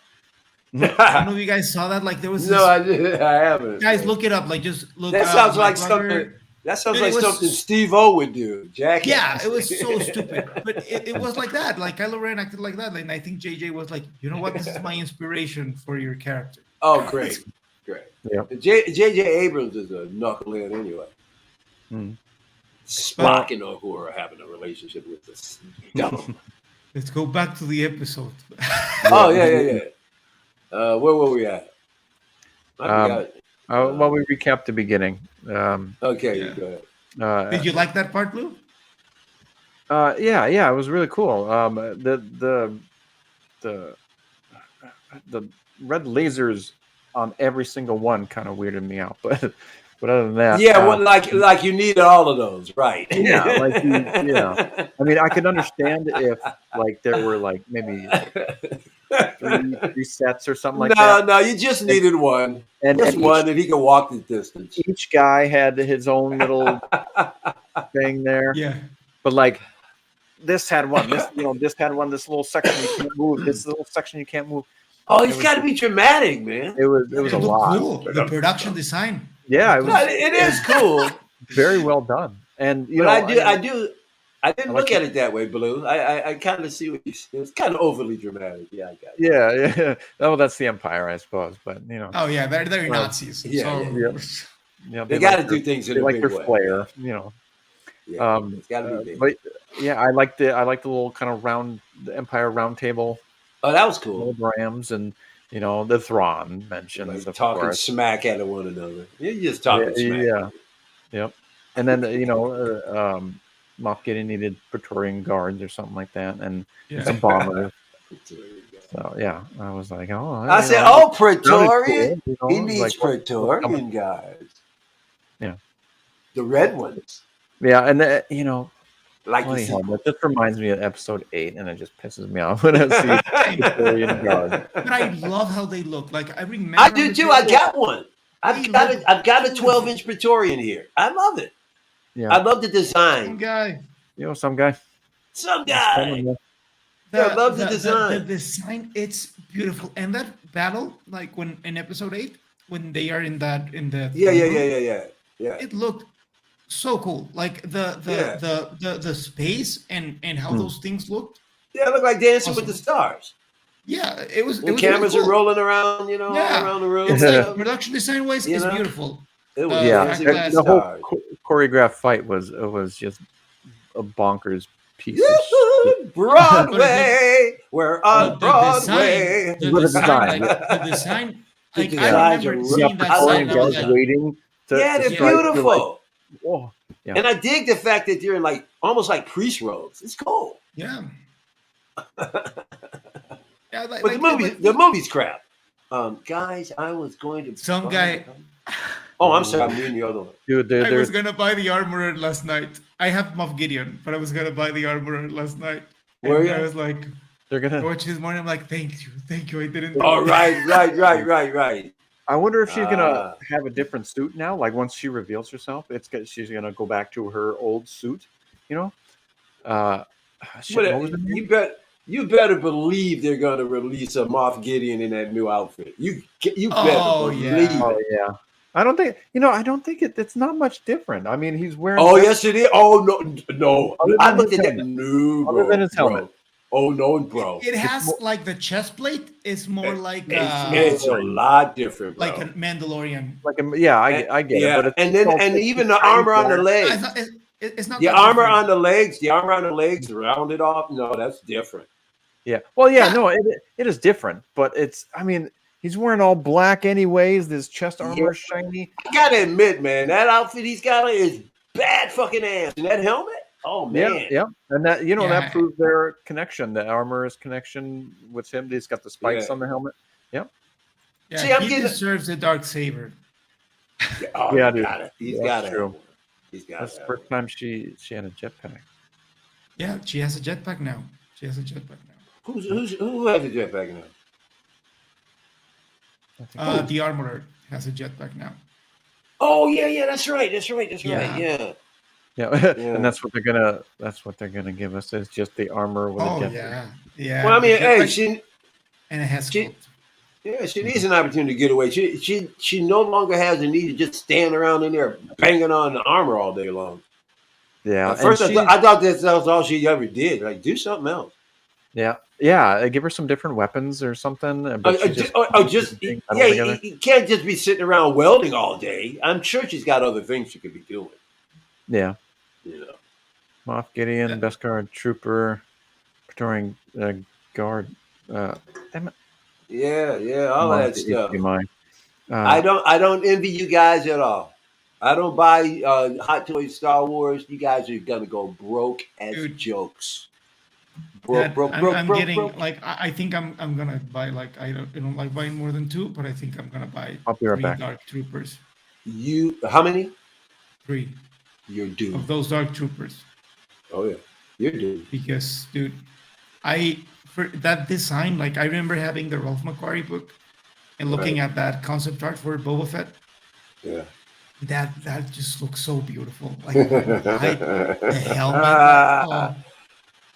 I don't know if you guys saw that. Like, there was no, this, I haven't. guys, look it up. Like, just look That sounds my like something. brother. That sounds Dude, like something Steve O would do. yeah, Jackass. it was so stupid, but it was like that. Like, Kylo Ren acted like that, and I think JJ was like, you know what, this is my inspiration for your character. Oh, great, great. Yep. J.J. Abrams is a knucklehead anyway. Mm. Spock and Uhura are having a relationship with this dumb. Let's go back to the episode. Oh yeah. Where were we at? I Um, forgot. well, we recapped the beginning. Okay, Yeah. go ahead. Did you like that part, Blue? Yeah, it was really cool. The red lasers on every single one kind of weirded me out, but But other than that, Yeah, well, like you needed all of those, right? yeah, I mean, I could understand if like there were like maybe like three sets or something like that, No, you just needed one. and Just one, and he could walk the distance. each guy had his own little thing there. Yeah. But like this had one, this had one, this little section you can't move, this little section you can't move. Oh, he's got to be dramatic, man. It was a looked lot. cool. The production design. Yeah, It is cool. very well done. And I didn't look at it that way, Blue. I kind of see what you said. It's kind of overly dramatic. Yeah, I got it. Yeah. Oh, that's the Empire, I suppose. But Oh yeah, they're Nazis. Yeah, they got to do things in a big way. Flair, Yeah, it's got to be big. But yeah, I like the little kind of the Empire round table. Oh, that was cool. Holograms and the Thrawn mentions, Like of talking course. smack at one another. You're just talking smack. Yeah. Yep. And then Moff Gideon needed Praetorian guards or something like that, and some bombers. So yeah, I was like, I said, Praetorian. Cool, he needs like, Praetorian guys. Yeah. The red ones. Yeah, and like funny helmet. This reminds me of Episode 8, and it just pisses me off when I see Praetorian guards. But I love how they look. Like I remember. I do too. I got one. I've got a 12-inch Praetorian here. I love it. Yeah, I love the design. Some guy. Some guy. I love the design. The design, it's beautiful. And that battle, like when in Episode 8, when they are in the Yeah. It looked so cool. Like the space and how those things looked. Yeah, it looked like Dancing with the Stars. Yeah, it was. The cameras really cool. are rolling around, around the room. It's like production design wise, it's beautiful. It was the whole choreographed fight was just a bonkers piece. Broadway, we're on Broadway. The design, like I remember seeing that sign. I was like, waiting. They're beautiful. Whoa. Yeah. And I dig the fact that they're in like almost like priest robes. It's cool. Yeah. But the movie's crap. Guys, I was going to. Some guy. Oh, I'm sorry. I'm reading the other one. Dude, I was gonna buy the armorer last night. I have Moff Gideon, but I was gonna buy the armorer last night. Where you? I was like, they're gonna watch this morning. I'm like, thank you. I didn't. Oh, right. I wonder if she's gonna have a different suit now. Like once she reveals herself, she's gonna go back to her old suit. You better believe they're gonna release a Moff Gideon in that new outfit. You better believe. Oh yeah. I don't think it's not much different. I mean, he's wearing. Oh yes, it is. Oh no. I looked at that new. Other than his helmet. Oh no, bro. It has like the chest plate is more like it's a lot different, bro. like a Mandalorian. I get it. But and even the armor on the legs. It's not the armor on the legs. The armor on the legs rounded off. No, that's different. Yeah. Well, no, it is different, but it's. I mean, he's wearing all black anyways. This chest armor is shiny. I gotta admit, man, that outfit he's got is bad fucking ass. And that helmet. Oh man. Yeah. And that that proves their connection. The armor's connection with him. He's got the spikes on the helmet. Yep. Yeah. See, he deserves a dark saber. Dude. He's got it. That's the first time she had a jetpack. Yeah, she has a jetpack now. Who has a jetpack now? The armorer has a jetpack now. Oh yeah, that's right. Yeah. And that's what they're gonna give us is just the armor with a jetpack. Yeah. Well, I mean, and it has she needs an opportunity to get away. She no longer has the need to just stand around in there banging on the armor all day long. Yeah. At first, I thought that was all she ever did. Like, do something else. Yeah. Give her some different weapons or something. You can't just be sitting around welding all day. I'm sure she's got other things she could be doing. Yeah. Moff Gideon, Best Guard Trooper, Praetorian Guard. Damn it. Yeah, all that stuff. I don't envy you guys at all. I don't buy Hot Toys Star Wars. You guys are gonna go broke as jokes. I'm getting like I think I'm gonna buy like I don't like buying more than two, but I think I'm gonna buy 3 Dark Troopers. How many? 3 You're due. of those Dark Troopers. Oh yeah, you're due. Because, dude, for that design, like I remember having the Ralph McQuarrie book and looking at that concept art for Boba Fett. Yeah. That just looks so beautiful. Like the helmet. Like, oh,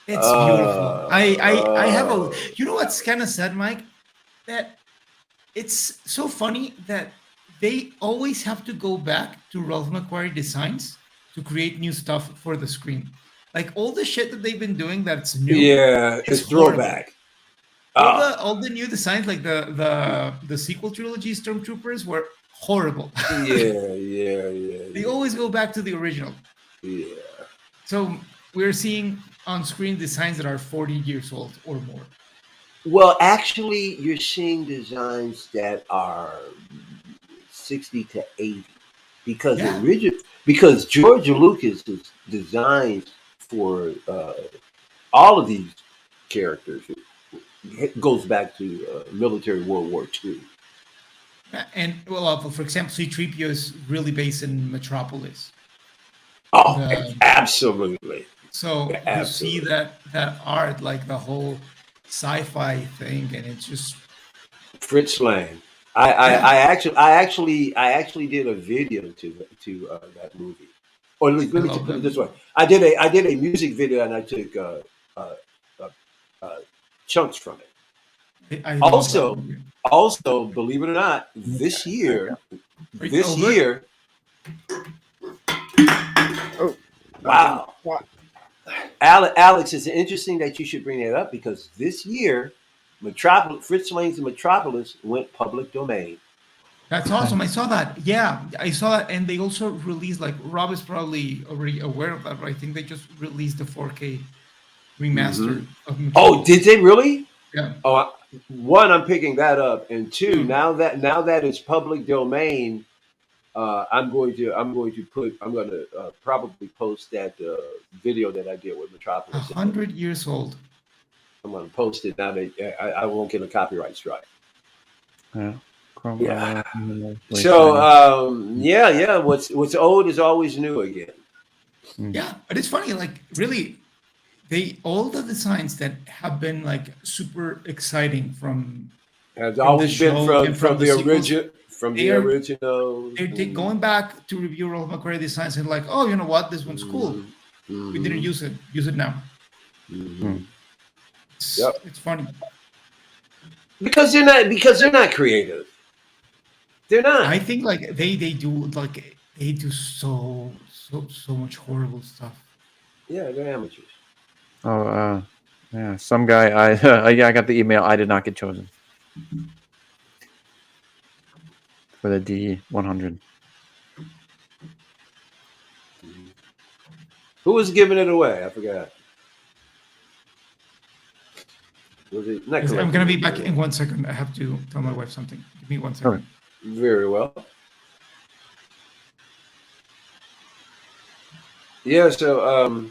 it's beautiful. I have a. You know what's kind of sad, Mike? That it's so funny that they always have to go back to Ralph McQuarrie designs to create new stuff for the screen. Like all the shit that they've been doing that's new. Yeah, it's throwback. All the new designs, like the sequel trilogy Stormtroopers, were horrible. Yeah. They always go back to the original. Yeah. So we're seeing on screen designs that are 40 years old or more. Well, actually, you're seeing designs that are 60 to 80 because because George Lucas's designs for all of these characters goes back to military World War II. And well, for example, C-3PO is really based in Metropolis. Oh, absolutely. So absolutely. You see that art, like the whole sci-fi thing, and it's just Fritz Lang. I actually did a video to that movie. Or let me put it this way: I did a music video and I took chunks from it. Also, believe it or not, this year. Oh, wow. Alex, it's interesting that you should bring that up because this year, Fritz Lang's Metropolis went public domain. That's awesome. I saw that. Yeah, I saw that. And they also released, like, Rob is probably already aware of that, but I think they just released the 4K remaster of Metropolis. Oh, did they really? Yeah. Oh, one, I'm picking that up, and two, now that it's public domain, I'm going to probably post that video that I did with Metropolis. 100 years old. I'm going to post it now. I won't get a copyright strike. Yeah. Yeah. So yeah. What's old is always new again. Yeah, but it's funny. Like really, all the designs that have been like super exciting has always been from the original. From the original. They're going back to review Ralph McQuarrie designs and like, oh, you know what? This one's cool. We didn't use it. Use it now. It's funny. Because they're not creative. They're not. I think like they do so much horrible stuff. Yeah, they're amateurs. Oh, yeah. Some guy. I got the email. I did not get chosen for the D100. Who was giving it away? I forgot. Was it? I'm gonna be back in 1 second. I have to tell my wife something. Give me 1 second. Okay. Very well. Yeah. So,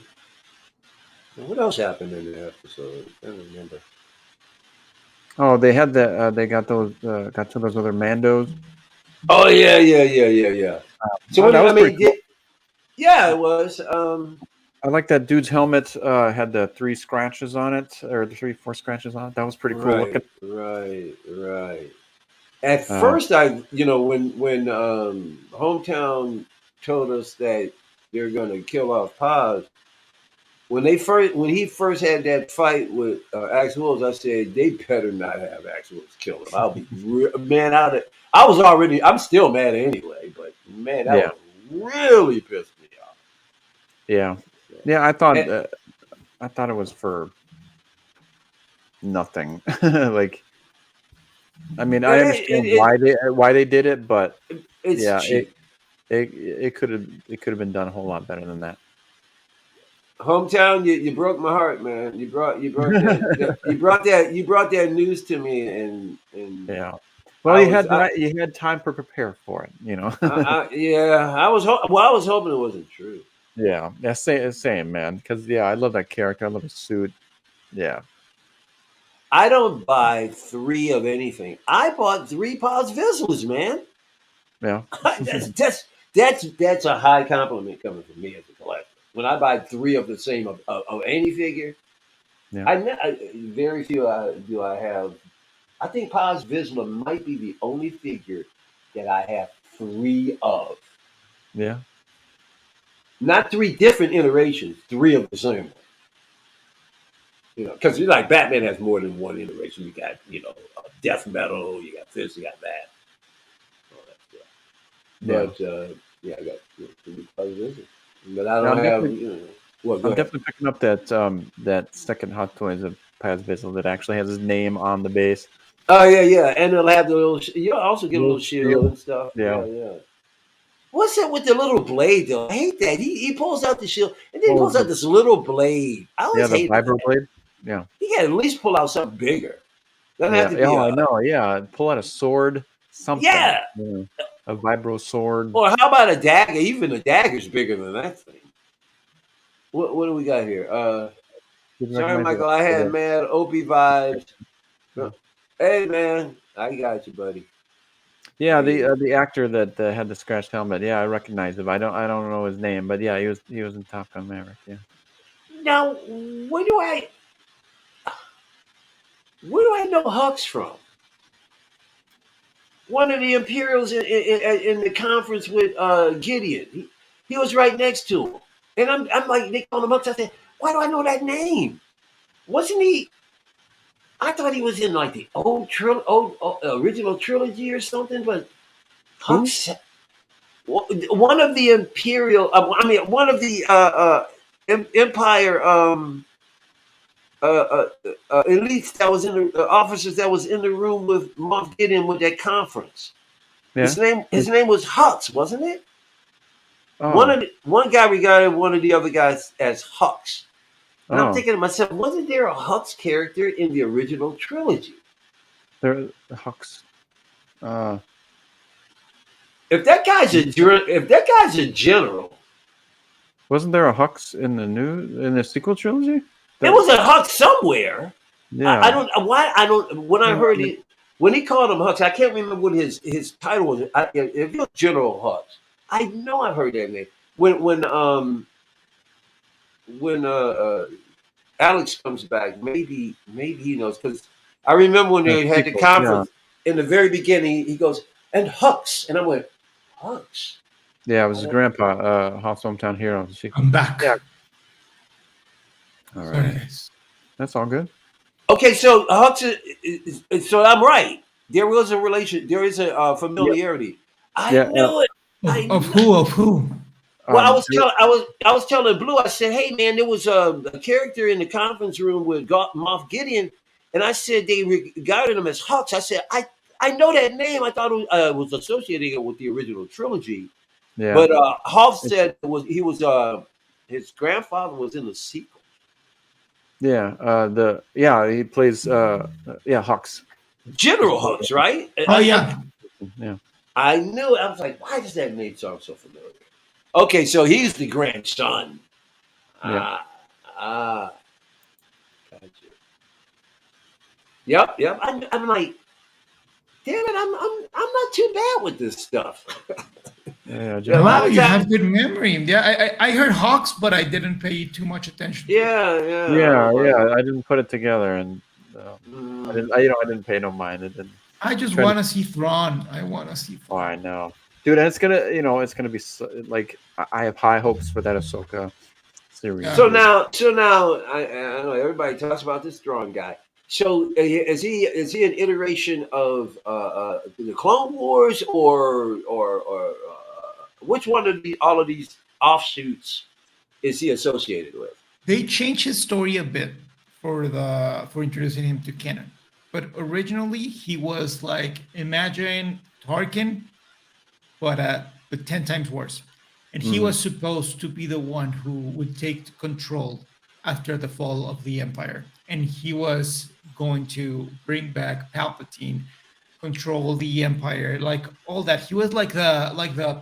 what else happened in the episode? I don't remember. Oh, they had they got those got to those other Mandos. Oh yeah. So that was pretty cool. Yeah, it was. I like that dude's helmet had the 3 scratches on it, or the 4 scratches on it. That was pretty cool looking. Right. At first, when Hometown told us that they're going to kill off Paz, when he first had that fight with Axe Wolves, I said they better not have Axe Wolves kill him. I'll be man out of. I'm still mad anyway, but man, that was really pissed me off. Yeah. I thought it was for nothing. Like, I mean, I understand why they did it, but it's cheap. It could have been done a whole lot better than that. Hometown, you broke my heart, man. You brought that news to me, and yeah. Well, you had time to prepare for it, you know. I was hoping it wasn't true. Yeah, same, man. Because I love that character. I love his suit. Yeah. I don't buy 3 of anything. I bought 3 Paz Vizslas, man. Yeah. That's a high compliment coming from me as a collector. When I buy 3 of the same of any figure, Yeah. very few do I have. I think Paz Vizsla might be the only figure that I have 3 of. Yeah. Not 3 different iterations, 3 of the same one. Because like Batman has more than one iteration. You got, death metal, you got this, you got that. All that stuff. But yeah, I got 3 Paz Vizsla. But I don't have, Well, go I'm ahead. definitely picking up that second Hot Toys of Paz Vizsla that actually has his name on the base. Oh yeah, and it'll have the little. You'll also get a little shield shield. and stuff. Yeah. Yeah. What's that with the little blade though? I hate that. He pulls out the shield and then he pulls out this little blade. I always the hate vibro that. blade. Yeah. He can at least pull out something bigger. Doesn't have to be. I know. Yeah, pull out a sword, something. Yeah. A vibro sword. Or how about a dagger? Even a dagger's bigger than that thing. What do we got here? Sorry, Michael. I had mad Opie vibes. Yeah. Hey man, I got you, buddy. Yeah, the actor that had the scratched helmet. Yeah, I recognize him. I don't know his name, but yeah, he was in Top Gun Maverick. Yeah. Now, where do I know Hux from? One of the Imperials in the conference with Gideon. He was right next to him, and I'm like, they call him Hux. I said, why do I know that name? Wasn't he? I thought he was in like the old original trilogy or something, but Hux. One of the Imperial. One of the Empire elites that was in the officers that was in the room with Moff Gideon with that conference. Yeah. His name was Hux, wasn't it? Oh. One guy regarded one of the other guys as Hux. And I'm Oh. thinking to myself, wasn't there a Hux character in the original trilogy? There, Hux. If that guy's a general, Wasn't there a Hux in the sequel trilogy? there was a Hux somewhere. Yeah. I don't why I don't when I heard it when he called him Hux, I can't remember what his title was. If it was General Hux, I know I've heard that name. When Alex comes back, maybe he knows, because I remember when they had the conference in the very beginning. He goes, and Hux, and I went, Hux. Yeah, it was his grandpa, Hoff's Hometown Hero. I'm back. Yeah. All Sorry, right. guys. That's all good. Okay, so Hux so I'm right. There was a relation. There is a familiarity. I knew it. Of who? Well, I was telling Blue. I said, "Hey, man, there was a character in the conference room with Moff Gideon, and I said they regarded him as Hux. I said, I know that name. I thought it was associating it with the original trilogy. Yeah. But Hoff said his grandfather was in the sequel. Yeah. He plays Hux. General Hux, right? Oh yeah. Yeah. I knew it. I was like, why does that name sound so familiar? Okay, so he's the grandson. Yeah. Gotcha. Yep. I'm like, damn it, I'm not too bad with this stuff. Yeah. Wow, you have good memory. Yeah, I heard Hawks, but I didn't pay too much attention. Yeah. I didn't put it together, and I didn't pay no mind. It didn't. I just want to see Thrawn. I want to see Thrawn. Oh, I know, dude. And it's gonna be like I have high hopes for that Ahsoka series. So now, I know everybody talks about this Thrawn guy. So is he an iteration of the Clone Wars or which one of all of these offshoots is he associated with? They changed his story a bit for introducing him to canon. But originally, he was like, imagine Tarkin, but 10 times worse. And he was supposed to be the one who would take control after the fall of the Empire. And he was going to bring back Palpatine, control the Empire, like all that. He was like the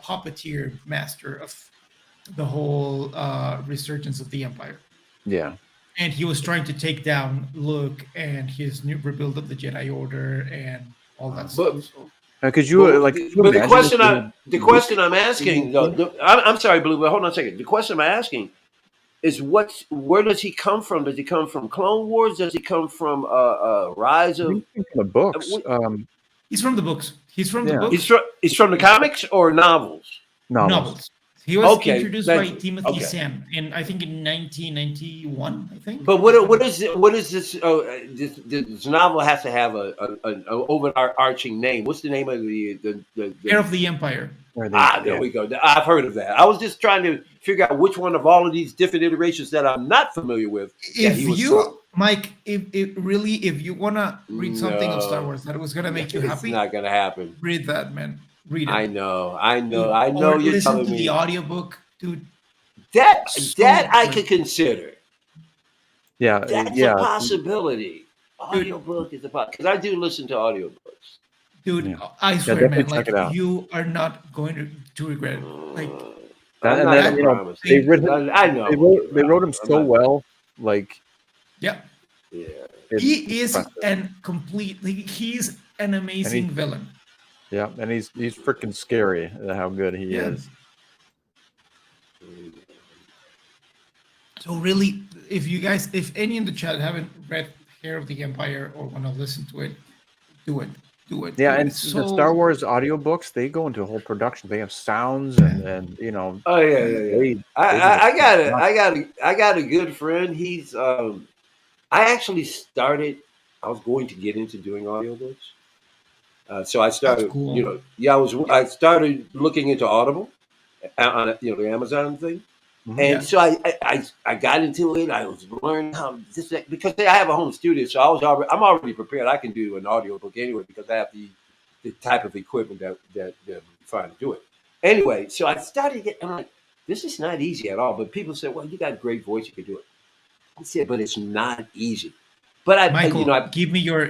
puppeteer master of the whole resurgence of the Empire. Yeah. And he was trying to take down Luke and his new rebuild of the Jedi Order and all that stuff. Because you But, like. but the question I'm Luke- asking, though, I'm sorry, Blue, but hold on a second. The question I'm asking is where does he come from? Does he come from Clone Wars? Does he come from Rise I of? think from the books. He's from the books. He's from the Yeah. books. He's from the comics or novels? Novels. He was Okay, introduced by thank you. Timothy Okay. Zahn in 1991, I think. But what is this? This novel has to have an overarching name. What's the name of the Heir of the Empire. there we go. I've heard of that. I was just trying to figure out which one of all of these different iterations that I'm not familiar with. Mike, if you wanna read something of Star Wars that was gonna make you happy, it's not gonna happen. Read that, man. Read it. I know. Dude, You're listen telling to me the audiobook, dude. that I good. could consider. Yeah, That's yeah. a possibility. Audiobook is a possibility because I do listen to audiobooks. Dude, Yeah. I swear, definitely man, check like it out. you are not going to regret it. Like That, I'm and not then, promising. they wrote, I know. they wrote him so well. Like, yeah, Yeah. he is impressive. he's an amazing villain. Yeah, and he's freaking scary. How good he is. So really, if any in the chat haven't read Heir of the Empire or want to listen to it, do it. Yeah, and It's the Star Wars audiobooks, they go into a whole production. They have sounds and Oh yeah. I got a good friend. He's I actually started. I was going to get into doing audiobooks. So I started, cool. I started looking into Audible on the Amazon thing. Mhm. And so I got into it. I was learning how because I have a home studio, so I'm already prepared. I can do an audiobook anyway because I have the type of equipment that I'm trying to do it. Anyway, so I started getting. I'm like, this is not easy at all. But people said, "Well, you got a great voice, you can do it." I said, "But it's not easy." But Michael, give me your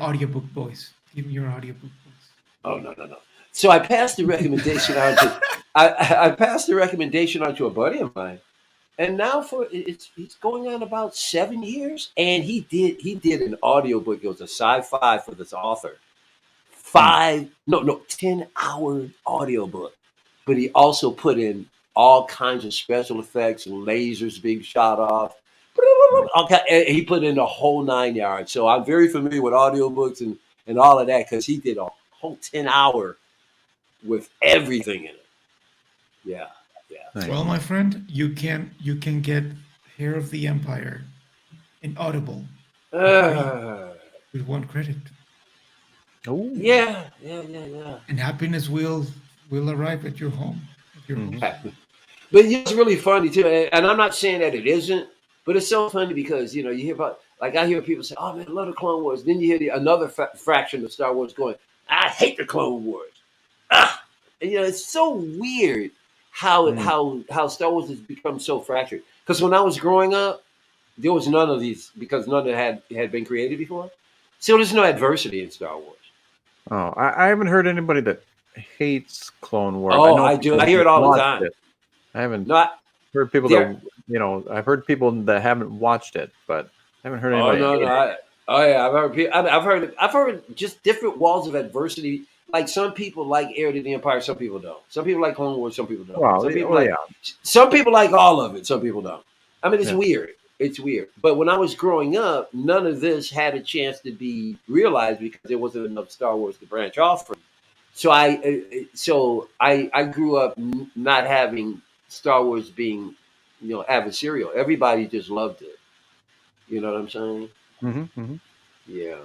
audiobook voice. Give me your audiobook voice. Oh no. So I passed the recommendation on to I passed the recommendation on to a buddy of mine, and now it's going on about 7 years, and he did an audiobook. It was a sci-fi for this author. 10-hour audiobook, but he also put in all kinds of special effects, lasers being shot off. He put in the whole 9 yards. So I'm very familiar with audiobooks and all of that because he did a whole 10-hour with everything in it. Yeah. Nice. Well, my friend, you can get Heir of the Empire in Audible with one credit. Oh Yeah. And happiness will arrive at your home. But it's really funny too, and I'm not saying that it isn't, but it's so funny because you hear about I hear people say, "Oh man, I love the Clone Wars." Then you hear another fraction of Star Wars going, "I hate the Clone Wars." And, it's so weird how Star Wars has become so fractured. Because when I was growing up, there was none of these because none of it had been created before. So there's no adversity in Star Wars. Oh, I haven't heard anybody that hates Clone Wars. Oh, I do. I hear it all the time. I haven't No, heard people that I've heard people that haven't watched it, but I haven't heard anybody. I've heard just different walls of adversity. Like some people like Heir to the Empire, some people don't. Some people like Clone Wars, some people don't. Wow, Some people like all of it, some people don't. I mean, it's weird. It's weird. But when I was growing up, none of this had a chance to be realized because there wasn't enough Star Wars to branch off from. So I grew up not having Star Wars being, adversarial. Everybody just loved it. You know what I'm saying? Mm-hmm. Yeah.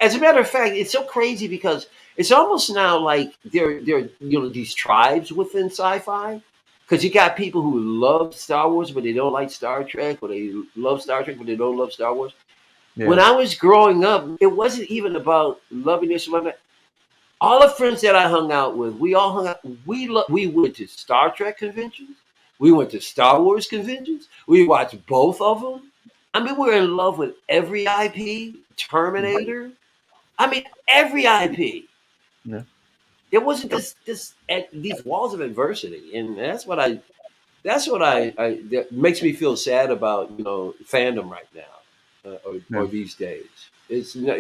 As a matter of fact, it's so crazy because it's almost now like there these tribes within sci-fi. Because you got people who love Star Wars, but they don't like Star Trek, or they love Star Trek, but they don't love Star Wars. Yeah. When I was growing up, it wasn't even about loving this or loving that. All the friends that I hung out with, we all hung out. We went to Star Trek conventions. We went to Star Wars conventions. We watched both of them. I mean, we were in love with every IP, Terminator. I mean, every IP. Yeah. It wasn't these walls of adversity, and that makes me feel sad about fandom right now or these days. It's not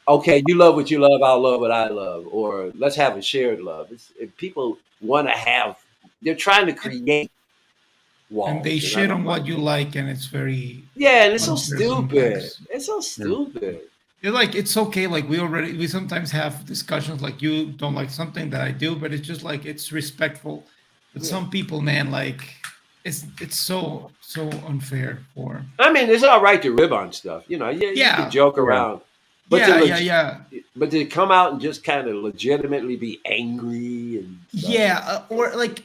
Okay, you love what you love, I'll love what I love, or let's have a shared love. If people want to have, they're trying to create And they walls, and I shit don't on like what you it. like, and it's very Yeah, and it's so unfair stupid. sometimes. It's so Yeah. stupid. It's like it's okay. Like we sometimes have discussions like you don't like something that I do, but it's just like it's respectful. But Yeah. some people, man, like it's so unfair for. I mean, it's all right to rib on stuff, you know. Yeah, you can Yeah, joke Yeah. around, but yeah, yeah, yeah, to come out and just kind of legitimately be angry and stuff. yeah. Or like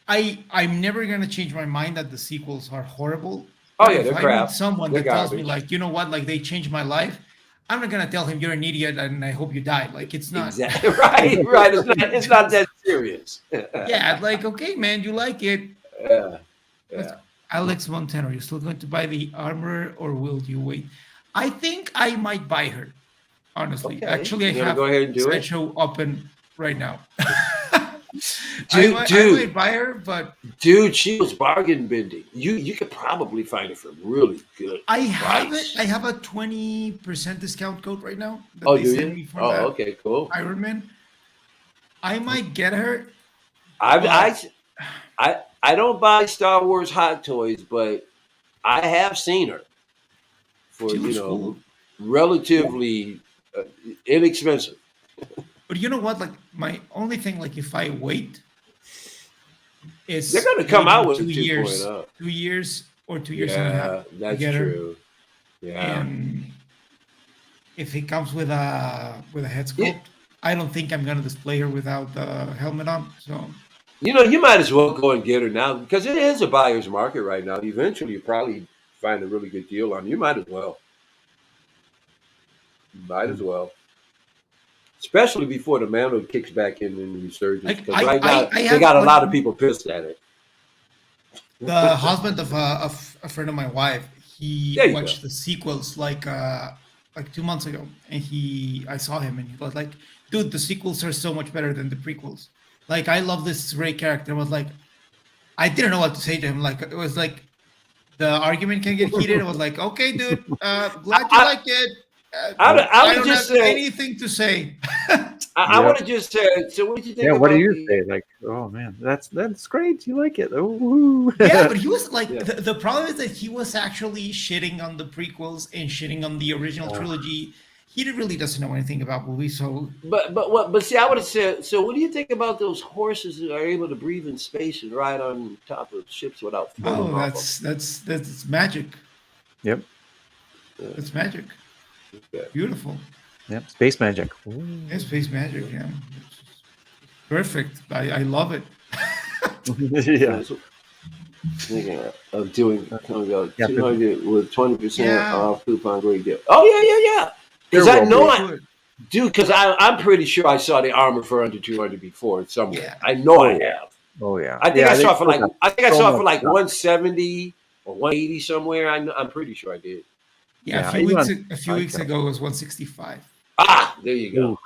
I'm never gonna change my mind that the sequels are horrible. Oh But yeah, if they're I meet crap. someone They're that tells me garbage. like, you know what, like they changed my life, I'm not gonna tell him you're an idiot and I hope you die. Like it's not. Exactly right, right. It's not that serious. Yeah, like okay, man, you like it. Yeah, Let's, yeah. Alex Montano, are you still going to buy the armor or will you wait? I think I might buy her, honestly. Okay, Actually, I you're gonna go have ahead and do it, Sideshow open right now. dude. I Dude, might buy her, but dude, she was bargain bending. You could probably find it for a really good I have it. price. I have a 20% discount code right now that Oh, they do sent you? me for Oh, that okay, cool. Iron Man. I might get her, I but I don't buy Star Wars hot toys, but I have seen her for she looks cool. relatively uh, inexpensive. But you know what? Like my only thing, like if I wait, They're is gonna come out waiting with a 2 years, 2.0. 2 years or 2 years and a half Yeah, to that's get her. true. Yeah. And if it comes with a head You, sculpt, I don't think I'm gonna display her without the helmet on. So you might as well go and get her now because it is a buyer's market right now. Eventually, you probably find a really good deal on. You might as well. Might as well. Especially before the Mando kicks back in resurgence. like Because right now I they have got a like lot of people pissed at it. the husband of a friend of my wife. He There you go. watched the sequels like 2 months ago, and I saw him, and he was like, "Dude, the sequels are so much better than the prequels. Like, I love this Ray character." I was like, I didn't know what to say to him. Like, it was like the argument can get heated. I was like, "Okay, dude, glad you I, like it. Uh, I I would don't just have say anything to say." I Yep. would have just said. So, what did you think Yeah. What do about you the? say? Like, oh man, that's great. You like it? Oh. Yeah, but he was like Yeah. the problem is that he was actually shitting on the prequels and shitting on the original trilogy. He really doesn't know anything about movies, so But see, I would have said. So, what do you think about those horses that are able to breathe in space and ride on top of ships without falling oh, off them? that's magic. Yep. That's magic. Yeah. Beautiful. Yep. Space magic. Yeah, space magic. Yeah, it's perfect. I love it. Yeah. So, thinking of doing Yeah. 200 with 20% Yeah, off coupon, great deal. Oh yeah. Because There I will know be. I good. do. Because I'm pretty sure I saw the armor for under 200 before somewhere. Yeah. I know Oh, I yeah. have. Oh yeah. I think Yeah. I They saw it for still like got I think I so saw it much for like stuff. 170 or 180 somewhere. I'm pretty sure I did. Yeah, Yeah. a few Even weeks on a few weeks Sideshow. ago it was 165. Ah, there you go. Ooh,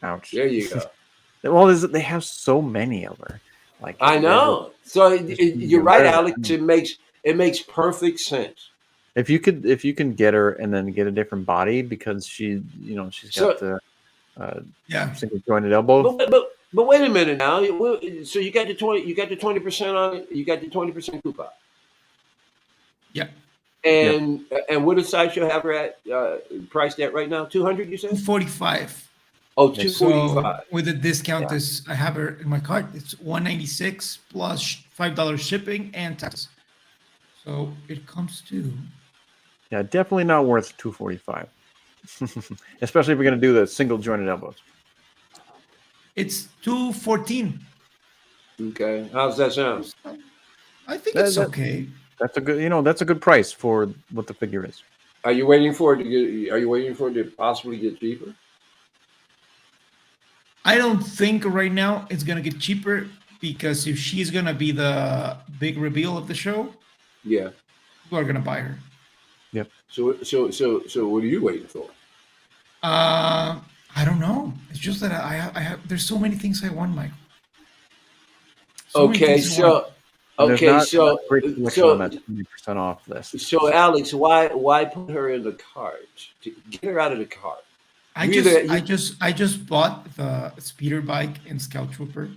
ouch. There you go. Well, they have so many of her. Like I they're just- know. So you're right, rare. Alex. It makes perfect sense. If you can get her and then get a different body because she's got So, the Yeah, single jointed elbow. but wait a minute now. So you got the 20% on it. You got the 20% coupon. yeah. Yep. And what does Sideshow have her at priced at right now? 200, you said? 245. Oh, Yes. 245. So with the discount, Yeah. is I have her in my cart. It's 196 plus $5 shipping and taxes. So it comes to Yeah, definitely not worth 245. Especially if we're gonna do the single jointed elbows. it's 214. Okay. How's that sound? I think That- it's that- okay. That's a good price for what the figure is. Are you waiting for it to get? Are you waiting for it to possibly get cheaper? I don't think right now it's gonna get cheaper because if she's gonna be the big reveal of the show, Yeah. people are gonna buy her. So what are you waiting for? I don't know. It's just that I have. There's so many things I want, Michael. So many Okay. things I want. There's Okay. not a great selection on that 20% off list. So Alex, why put her in the cart? To get her out of the cart. I just bought the speeder bike in Scout Trooper.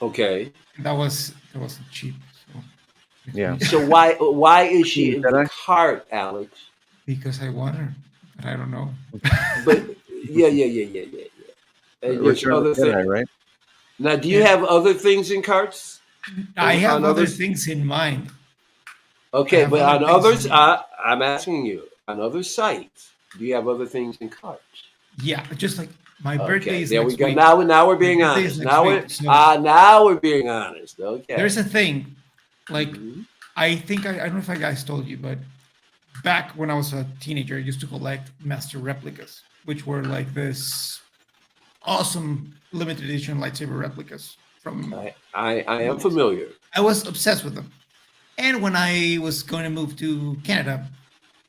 Okay. And that wasn't cheap. So Yeah. So why is she in the Jedi? cart, Alex? because I want her, but I don't know. But yeah. And there's Return of other the Jedi, things. right? Now, do you Yeah. have other things in carts? I have On other others? things in mind. Okay, have but other on things others, in mind. I'm asking you, on other sites, do you have other things in carts? Yeah, just like my birthday Okay, is there we next go. week. Now we're My being birthday is honest. next week. So Now we're being honest. Okay. there's a thing, like Mhm. I think I don't know if I guys told you, but back when I was a teenager, I used to collect master replicas, which were like this awesome limited edition lightsaber replicas from I am movies. familiar. I was obsessed with them. And when I was going to move to Canada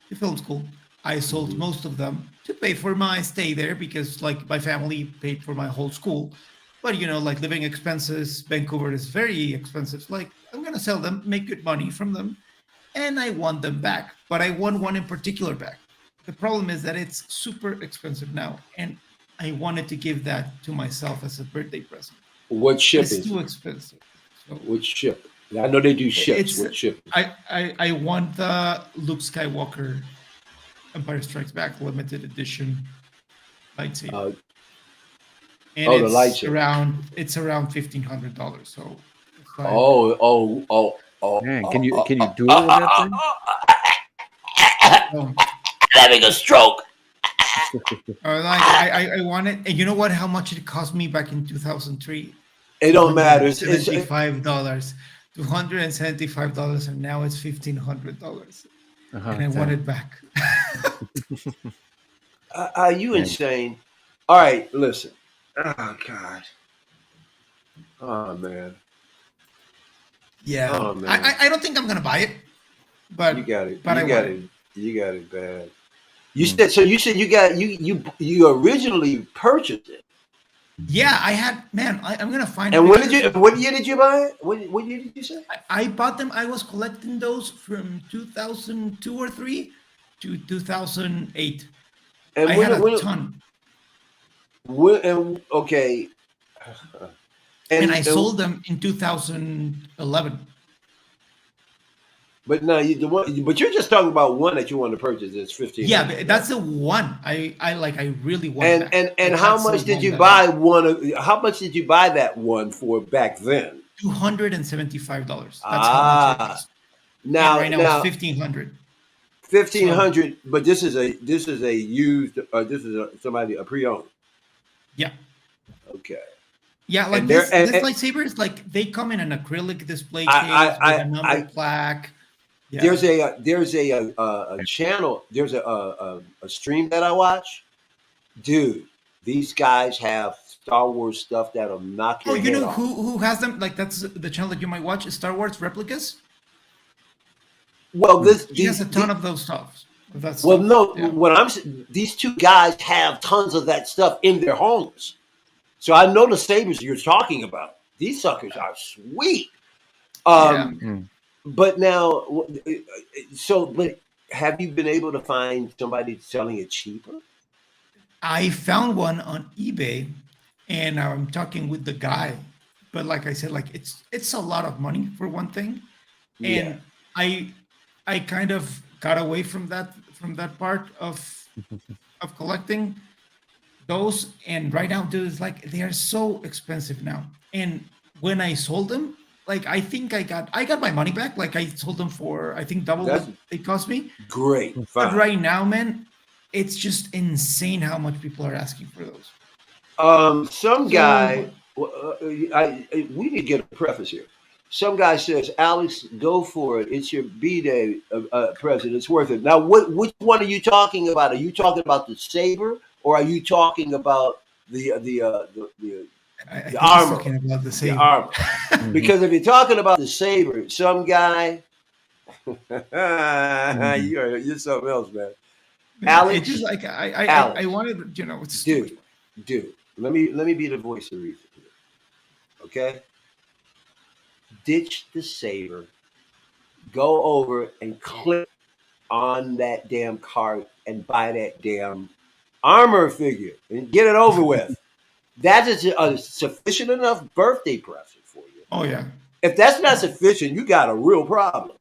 to film school, I sold Mhm. most of them to pay for my stay there because like my family paid for my whole school. But like living expenses, Vancouver is very expensive. Like I'm gonna sell them, make good money from them, and I want them back. But I want one in particular back. The problem is that it's super expensive now, and I wanted to give that to myself as a birthday present. What But ship it's is too it? expensive. So Which ship? I know they do ships. it's What ship? I want the Luke Skywalker Empire Strikes Back limited edition lightsaber, Uh, and oh, the lightsaber. it's around $1,500. So it's like Man, can you duel with that thing? um, Having a stroke. like I want it, and you know what? How much it cost me back in 2003? It Two don't hundred matter. and seventy-five dollars. $275, and now it's $1,500, and I want it back. Are you Man. insane? All right, listen. Oh God. Oh man. Yeah, Oh man. I don't think I'm gonna buy it, You got it. but I You want got it. it. You got it bad. Hmm. You said you got you originally purchased it. Yeah, I had man. I'm gonna find And when did pictures you? of. What year did you buy it? What year did you say? I bought them. I was collecting those from 2002 or three to 2008. I And had a ton, and okay. and I And sold them in 2011. but now you the one. But you're just talking about one that you want to purchase. It's Yeah, 1,500, but right? that's the one I really want back. And Like how that's the much did one you that I buy one of? How much did you buy that one for back then? $275. That's how much it Ah, cost. And now right now it's now 1,500. fifteen So hundred. But this is a used. This is somebody a pre-owned. yeah. Okay. Yeah, like And there this lightsabers, like they come in an acrylic display I case with a number I plaque. Yeah. there's a channel, there's a stream that I watch. Dude, these guys have Star Wars stuff that'll knock Oh, your you head know off. who has them? Like that's the channel that you might watch, Star Wars replicas. Well, He has a ton of those stuff. Of that well, stuff. no, Yeah. these two guys have tons of that stuff in their homes. So I know the sabers you're talking about. These suckers are sweet. Yeah. Hmm. But now, but have you been able to find somebody selling it cheaper? I found one on eBay, and I'm talking with the guy. But like I said, like it's a lot of money for one thing, Yeah. and I kind of got away from that part of collecting those. And right now, dude, it's like they are so expensive now. And when I sold them, like I think I got my money back. Like I sold them for I think double That's what they cost me. great. But Fine. right now, man, it's just insane how much people are asking for those. Some So guy, we need to get a preface here. Some guy says, Alex, go for it. It's your B day present. It's worth it. Now, which one are you talking about? Are you talking about the saber, or are you talking about I the think he's armor? talking about the The saber. armor. Because if you're talking about the saber, some guy, you're something else, man. It's just Alex, like I Alex, wanted, it's too much dude, money. dude. Let me be the voice of reason here. Okay, ditch the saber. Go over and click on that damn cart and buy that damn armor figure and get it over with. That is a sufficient enough birthday present for you. Oh yeah. If that's not sufficient, you got a real problem.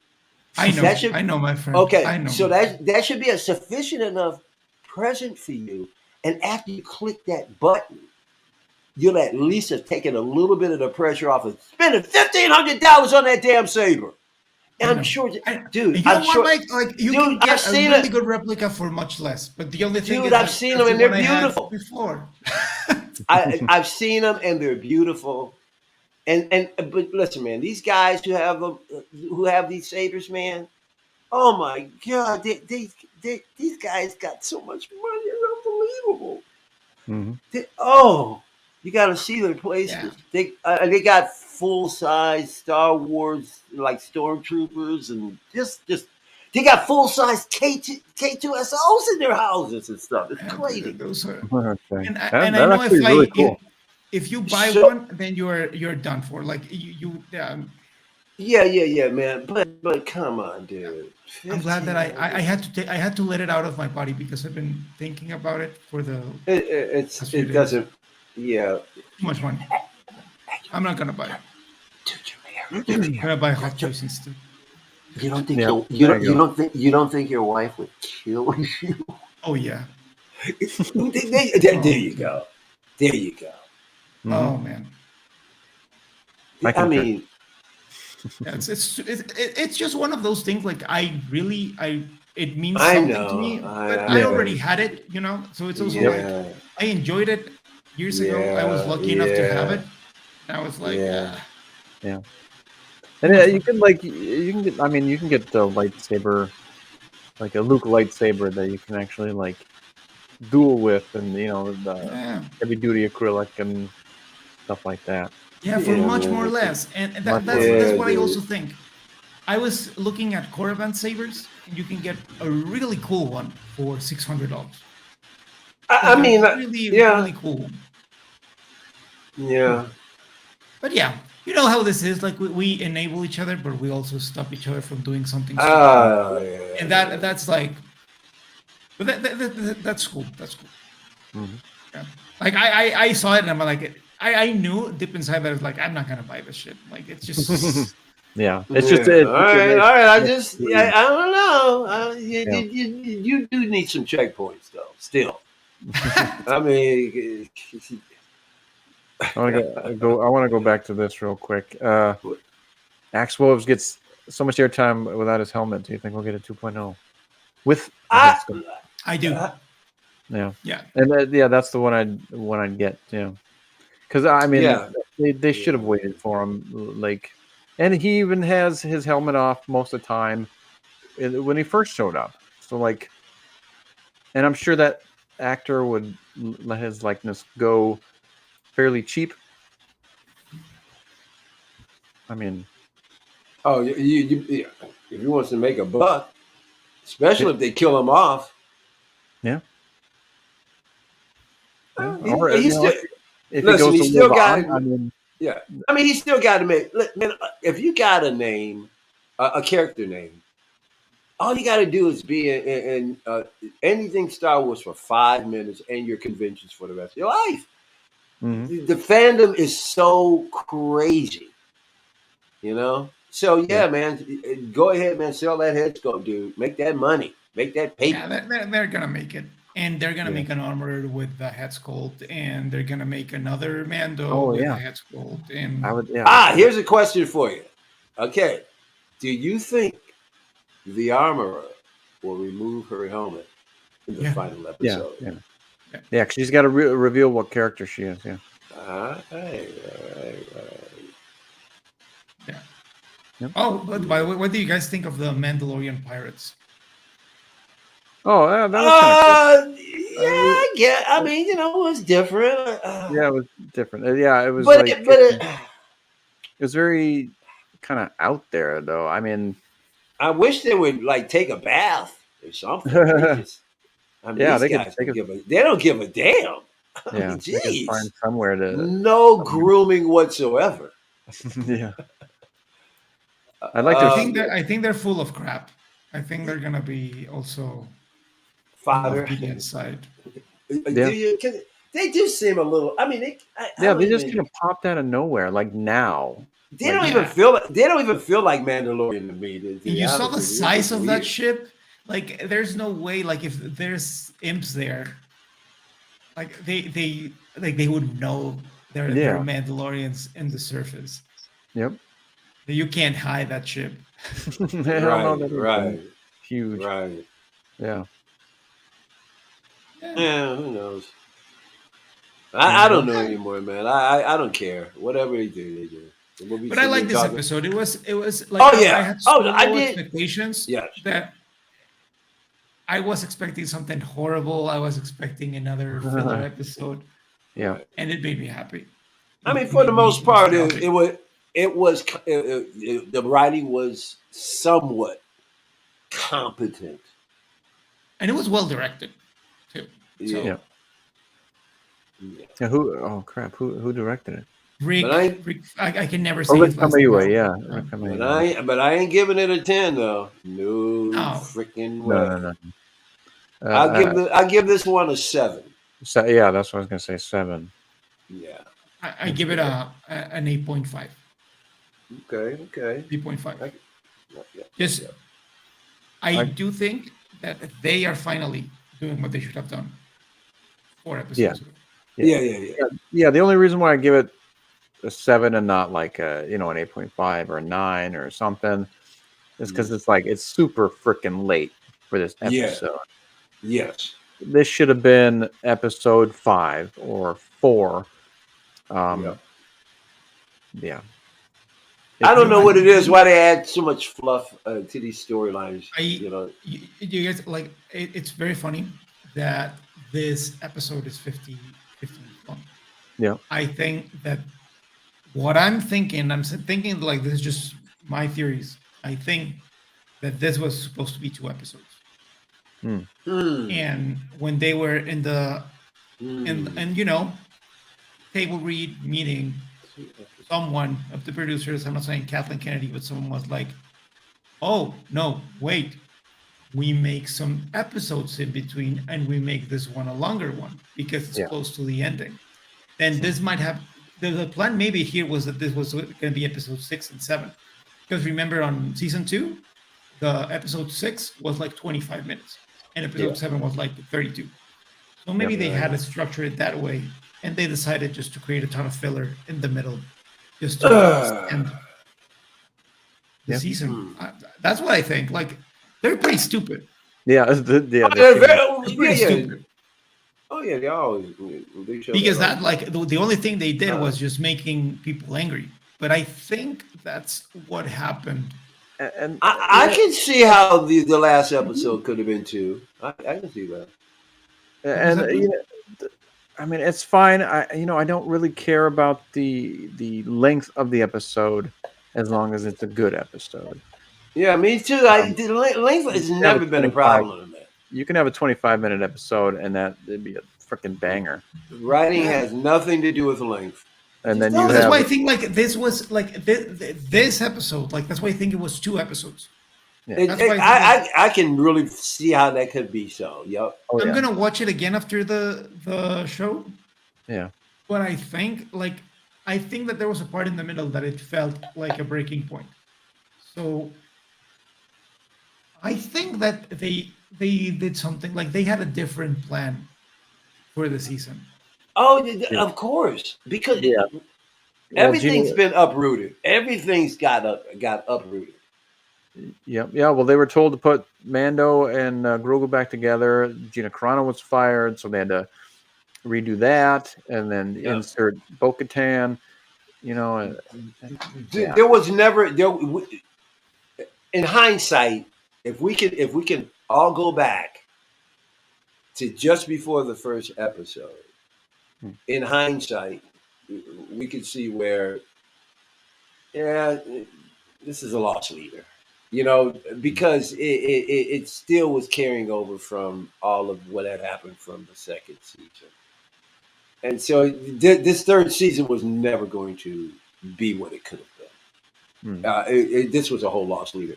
I know. That should, I know, my friend. okay, I know. so that should be a sufficient enough present for you. And after you click that button, you'll at least have taken a little bit of the pressure off of spending $1,500 on that damn saber. And I'm sure, dude, you I'm know sure, what, Mike? Like you can get a really good replica for much less. But the only thing is, I've seen them and they're beautiful. Before, I've seen them and they're beautiful. And but listen, man, these guys who have them, who have these sabers, man. Oh my God, these guys got so much money, it's unbelievable. You got to see their places. Yeah. They got full size Star Wars like stormtroopers and just they got full size K2SOs in their houses and stuff. It's crazy. Those are, okay. and I know if you buy one, then you're done for. Like you. Yeah, man. But come on, dude. I'm glad that I had to let it out of my body because I've been thinking about it for the. It doesn't. Yeah. Too much money. I'm not gonna buy it. Dude, I'm gonna buy Hot Choice instead. You don't think you don't think your wife would kill you? Oh yeah. There you go. There you go. Oh man. I mean. Yeah, it's just one of those things. Like it means something to me. But I already had it, you know. So it's also like I enjoyed it years ago. I was lucky enough to have it. And I was like, yeah. And you can get. I mean, you can get the lightsaber, like a Luke lightsaber that you can actually like duel with, and you know the heavy duty acrylic and stuff like that. Yeah, for much more less. And that's what I also think. I was looking at Korriban sabers, and you can get a really cool one for $600. I mean, really cool one. Yeah. But yeah, you know how this is. Like we enable each other, but we also stop each other from doing something. And that's like, but that's cool. That's cool. Mm-hmm. Yeah. Like I saw it and I'm like. I knew deep inside that I was like, I'm not gonna buy this shit. Like it's just yeah. It's just all right. I don't know. You do need some checkpoints though. Still, I mean, I want to go back to this real quick. Axe Wolves gets so much airtime without his helmet. Do you think we'll get a 2.0 with? I do. Yeah. And that's the one I'd get. Yeah. Because I mean, they should have waited for him. Like, and he even has his helmet off most of the time when he first showed up. So like, and I'm sure that actor would let his likeness go fairly cheap. I mean, if he wants to make a buck, especially if they kill him off. Yeah. He's still. Listen, he still got. I mean, he still got to make. Look, man, if you got a name, a character name, all you got to do is be in anything Star Wars for 5 minutes and your conventions for the rest of your life. Mm-hmm. The fandom is so crazy, you know. So man, go ahead, man, sell that head sculpt, dude. Make that money, make that paper. Yeah, they're gonna make it. And they're gonna make an armor with the head sculpt, and they're gonna make another Mando with the head sculpt. And here's a question for you. Okay, do you think the armorer will remove her helmet in the final episode? Yeah, because she's got to reveal what character she is. Yeah. Right. Yeah. Yep. Oh, but by the way, what do you guys think of the Mandalorian pirates? Oh, that was kind of cool. Yeah. I mean, you know, it was different. It was different. Yeah, it was. It was very kind of out there, though. I mean, I wish they would like take a bath or something. They don't give a damn. Yeah, they can find somewhere to. No grooming whatsoever. Yeah. I'd like to. I think they're full of crap. I think they're gonna be also. Father inside. Yeah. They do seem a little. I mean, They just kind of popped out of nowhere, like now. They don't even feel like Mandalorian to me. And you saw the size of that ship. Like, there's no way. Like, if there's imps there, like they would know there are Mandalorians in the surface. Yep. You can't hide that ship. Right. Huge. Right. Yeah. Yeah. Who knows? I don't know anymore, man. I don't care. Whatever they do, they do. But I like this episode. It was like I had so low expectations that I was expecting something horrible. I was expecting another filler episode. Yeah. And it made me happy. I mean, for the most part, the writing was somewhat competent. And it was well directed too. So. Yeah. Who? Oh crap! Who directed it? Rick. I can never say his last name. But I ain't giving it a 10 though. No freaking way. No. I'll give this one a 7. So, yeah, that's what I was gonna say. 7. Yeah. I give it an 8.5. Okay. 8.5. Yes. I do think that they are finally doing what they should have done 4 episodes ago. Yeah. The only reason why I give it a 7 and not like an 8.5 or a 9 or something is because it's super freaking late for this episode. Yes. This should have been episode 5 or 4. Yeah. I don't know what it is. Why they add so much fluff to these storylines? You guys like it's very funny that this episode is 50 long. Yeah. I think that what I'm thinking like this is just my theories. I think that this was supposed to be 2 episodes. And when they were in the table read meeting, someone of the producers, I'm not saying Kathleen Kennedy, but someone was like, oh no, wait, we make some episodes in between and we make this one a longer one because it's close to the ending. Then this might have the plan maybe here was that this was going to be episode 6 and 7, because remember on season 2 the episode 6 was like 25 minutes and episode 7 was like 32. So maybe they had to structure it that way, and they decided just to create a ton of filler in the middle just to end the season. That's what I think. Like, they're pretty stupid. Yeah, they're pretty stupid. Oh yeah, they always because that the only thing they did was just making people angry. But I think that's what happened. And I can see how the last episode could have been too. I can see that. And I mean, it's fine. I don't really care about the length of the episode as long as it's a good episode. Yeah, me too. The length has never been a problem. You can have a 25-minute episode, and it'd be a freaking banger. Writing has nothing to do with length. And then that's why I think like this was like this episode. Like that's why I think it was 2 episodes. Yeah. I can really see how that could be so. Yep. I'm gonna watch it again after the show. Yeah. But I think that there was a part in the middle that it felt like a breaking point. So I think that they did something, like they had a different plan for the season. Oh, of course, because everything's been uprooted. Everything's got uprooted. Yep. Yeah. Well, they were told to put Mando and Grogu back together. Gina Carano was fired, so they had to redo that, and then insert Bo-Katan. There was never in hindsight. If we can all go back to just before the first episode, in hindsight, we could see where, this is a loss leader, because it still was carrying over from all of what had happened from the second season. And so this third season was never going to be what it could have been. This was a whole loss leader.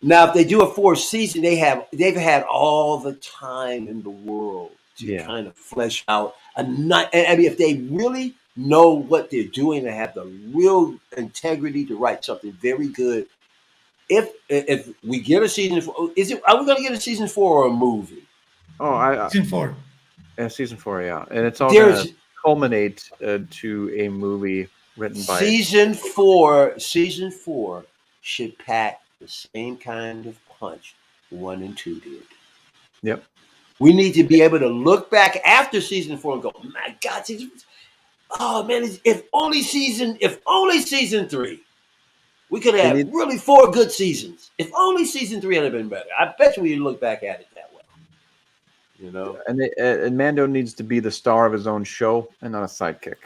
Now, if they do a fourth season, they've had all the time in the world to kind of flesh out I mean, if they really know what they're doing and have the real integrity to write something very good. If we get a season 4, are we going to get a season 4 or a movie? Oh, Season 4. Season 4, yeah, and it's all going to culminate to a movie written by season 4. Season 4 should pack the same kind of punch 1 and 2 did. Yep. We need to be able to look back after season 4 and go, my God, oh man, if only season 3. We could have really 4 good seasons. If only season 3 had been better. I bet you we look back at it that way. You know? And Mando needs to be the star of his own show and not a sidekick.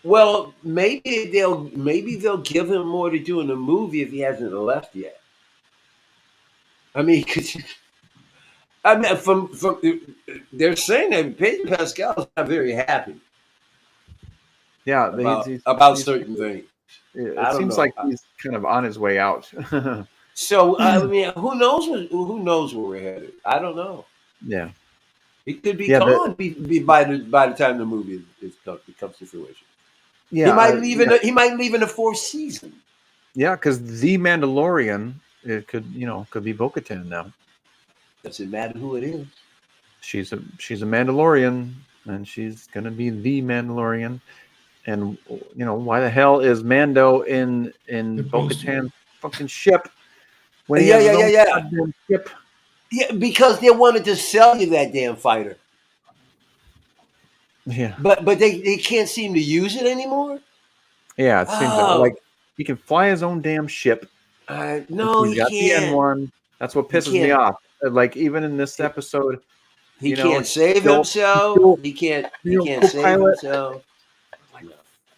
Well, maybe they'll give him more to do in the movie if he hasn't left yet. I mean, from they're saying that Pedro Pascal's not very happy. Yeah, about certain things. It seems like he's kind of on his way out. So I mean, who knows where we're headed? I don't know. Yeah, he could be gone by the time the movie comes to fruition. Yeah, he might leave in the 4th season. Yeah, because the Mandalorian could be Bo-Katan now. Doesn't matter who it is. She's a Mandalorian, and she's gonna be the Mandalorian. And why the hell is Mando in Bo-Katan's fucking ship? When ship? Yeah, because they wanted to sell you that damn fighter. Yeah, but they can't seem to use it anymore. Yeah, it seems like he can fly his own damn ship. No, he can't. The N1. That's what pisses me off. Like even in this episode, he can't save himself. He can't save himself. No,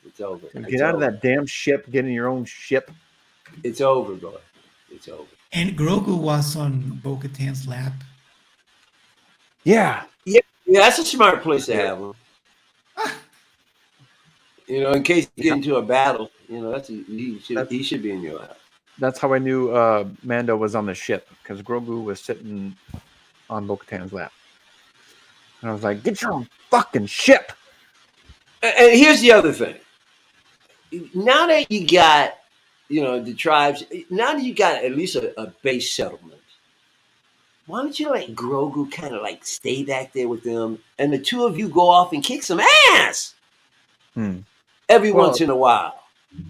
it's over. Get out of that damn ship. Get in your own ship. It's over, boy. It's over. And Grogu was on Bo-Katan's lap. Yeah. Yeah, that's a smart place to have him. In case you get into a battle, he should be in your lap. That's how I knew Mando was on the ship, because Grogu was sitting on Bo-Katan's lap. And I was like, get your own fucking ship. And here's the other thing. Now that you got, the tribes, now that you got at least a base settlement, why don't you let Grogu kind of like stay back there with them, and the two of you go off and kick some ass every once in a while?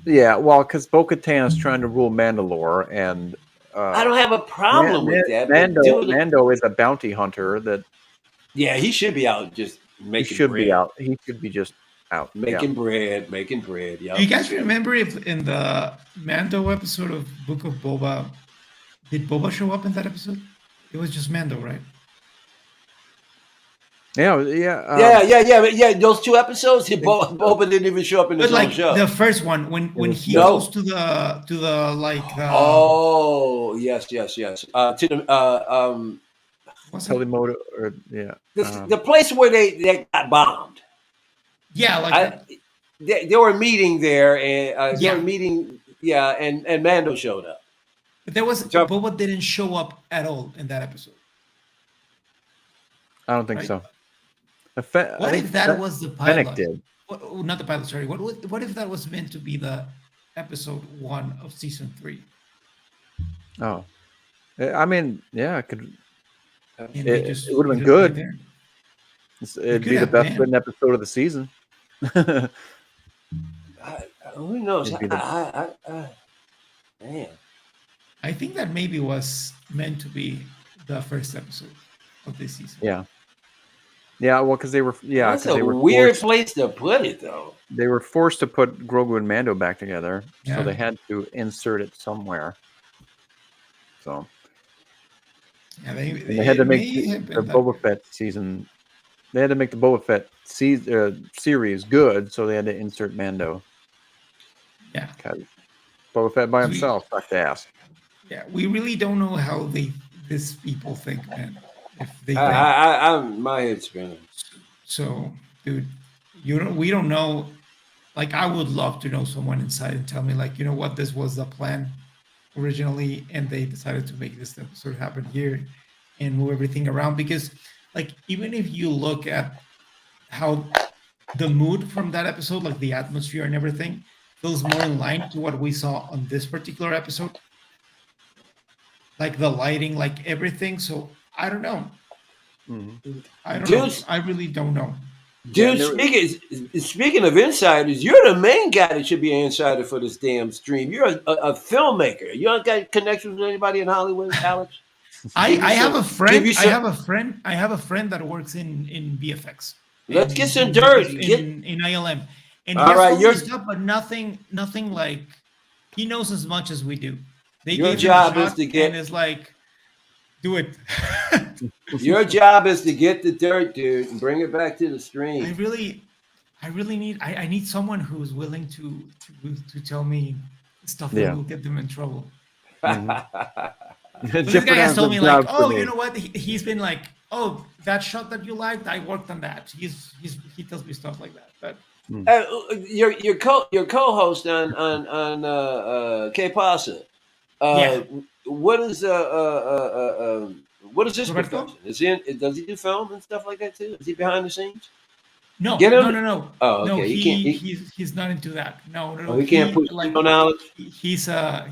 Yeah, well, because Bo-Katan is trying to rule Mandalore, and I don't have a problem with that. Mando is a bounty hunter that. Yeah, he should be out just making. He should bread. be out. He should be just out making bread. Yeah. Do you guys remember if in the Mando episode of Book of Boba, did Boba show up in that episode? It was just Mando, right? Yeah. Those 2 episodes, Boba didn't even show up in the show. The first one, when he goes to the like. Oh yes. To the Telemoto, or the place where they got bombed. Yeah, they were meeting there, and and Mando showed up. But Boba didn't show up at all in that episode. I don't think so. What if that was the pilot? Fennec did. Not the pilot, sorry. What if that was meant to be the episode 1 of season 3? Oh, I mean, yeah, it could. It would have been good. good. It'd be the best written episode of the season. Who knows? Man. I think that maybe was meant to be the first episode of this season. Yeah. Yeah, well, because they were. Yeah, that's a weird place to put it, though. They were forced to put Grogu and Mando back together, so Yeah. they had to insert it somewhere. So. Yeah, they had to make the Boba Fett season. They had to make the Boba Fett series good, so they had to insert Mando. Yeah, Boba Fett by himself sucked ass. Yeah, we really don't know how these people think, man. If they my head's spinning. So, dude, we don't know. Like, I would love to know someone inside and tell me, like, you know what, this was the plan. originally, and they decided to make this episode happen here and move everything around because, like, even if you look at how the mood from that episode, like the atmosphere and everything, feels more in line to what we saw on this particular episode, like the lighting, like everything. So I don't know. I don't know. Dude, I really don't know. dude, speaking of insiders, you're the main guy that should be an insider for this damn stream. You're a filmmaker. You don't got connections with anybody in Hollywood, Alex? I have a friend. give you I have a friend that works in VFX. Let's get some dirt. in ILM, and All right, your stuff, but nothing like he knows as much as we do. Your job is to get, and it's like, do it. your job is to get the dirt, dude, and bring it back to the stream. I really need. I need someone who's willing to tell me stuff that will get them in trouble. So this guy has told me like, oh, you know what? He's been like, oh, that shot that you liked, I worked on that. He tells me stuff like that. But your co-host on K-Pasa. What is this profession? Does he do film and stuff like that too? Is he behind the scenes? No. Oh, okay. No, he's not into that. No. Oh, he can't put like on Alex. He's a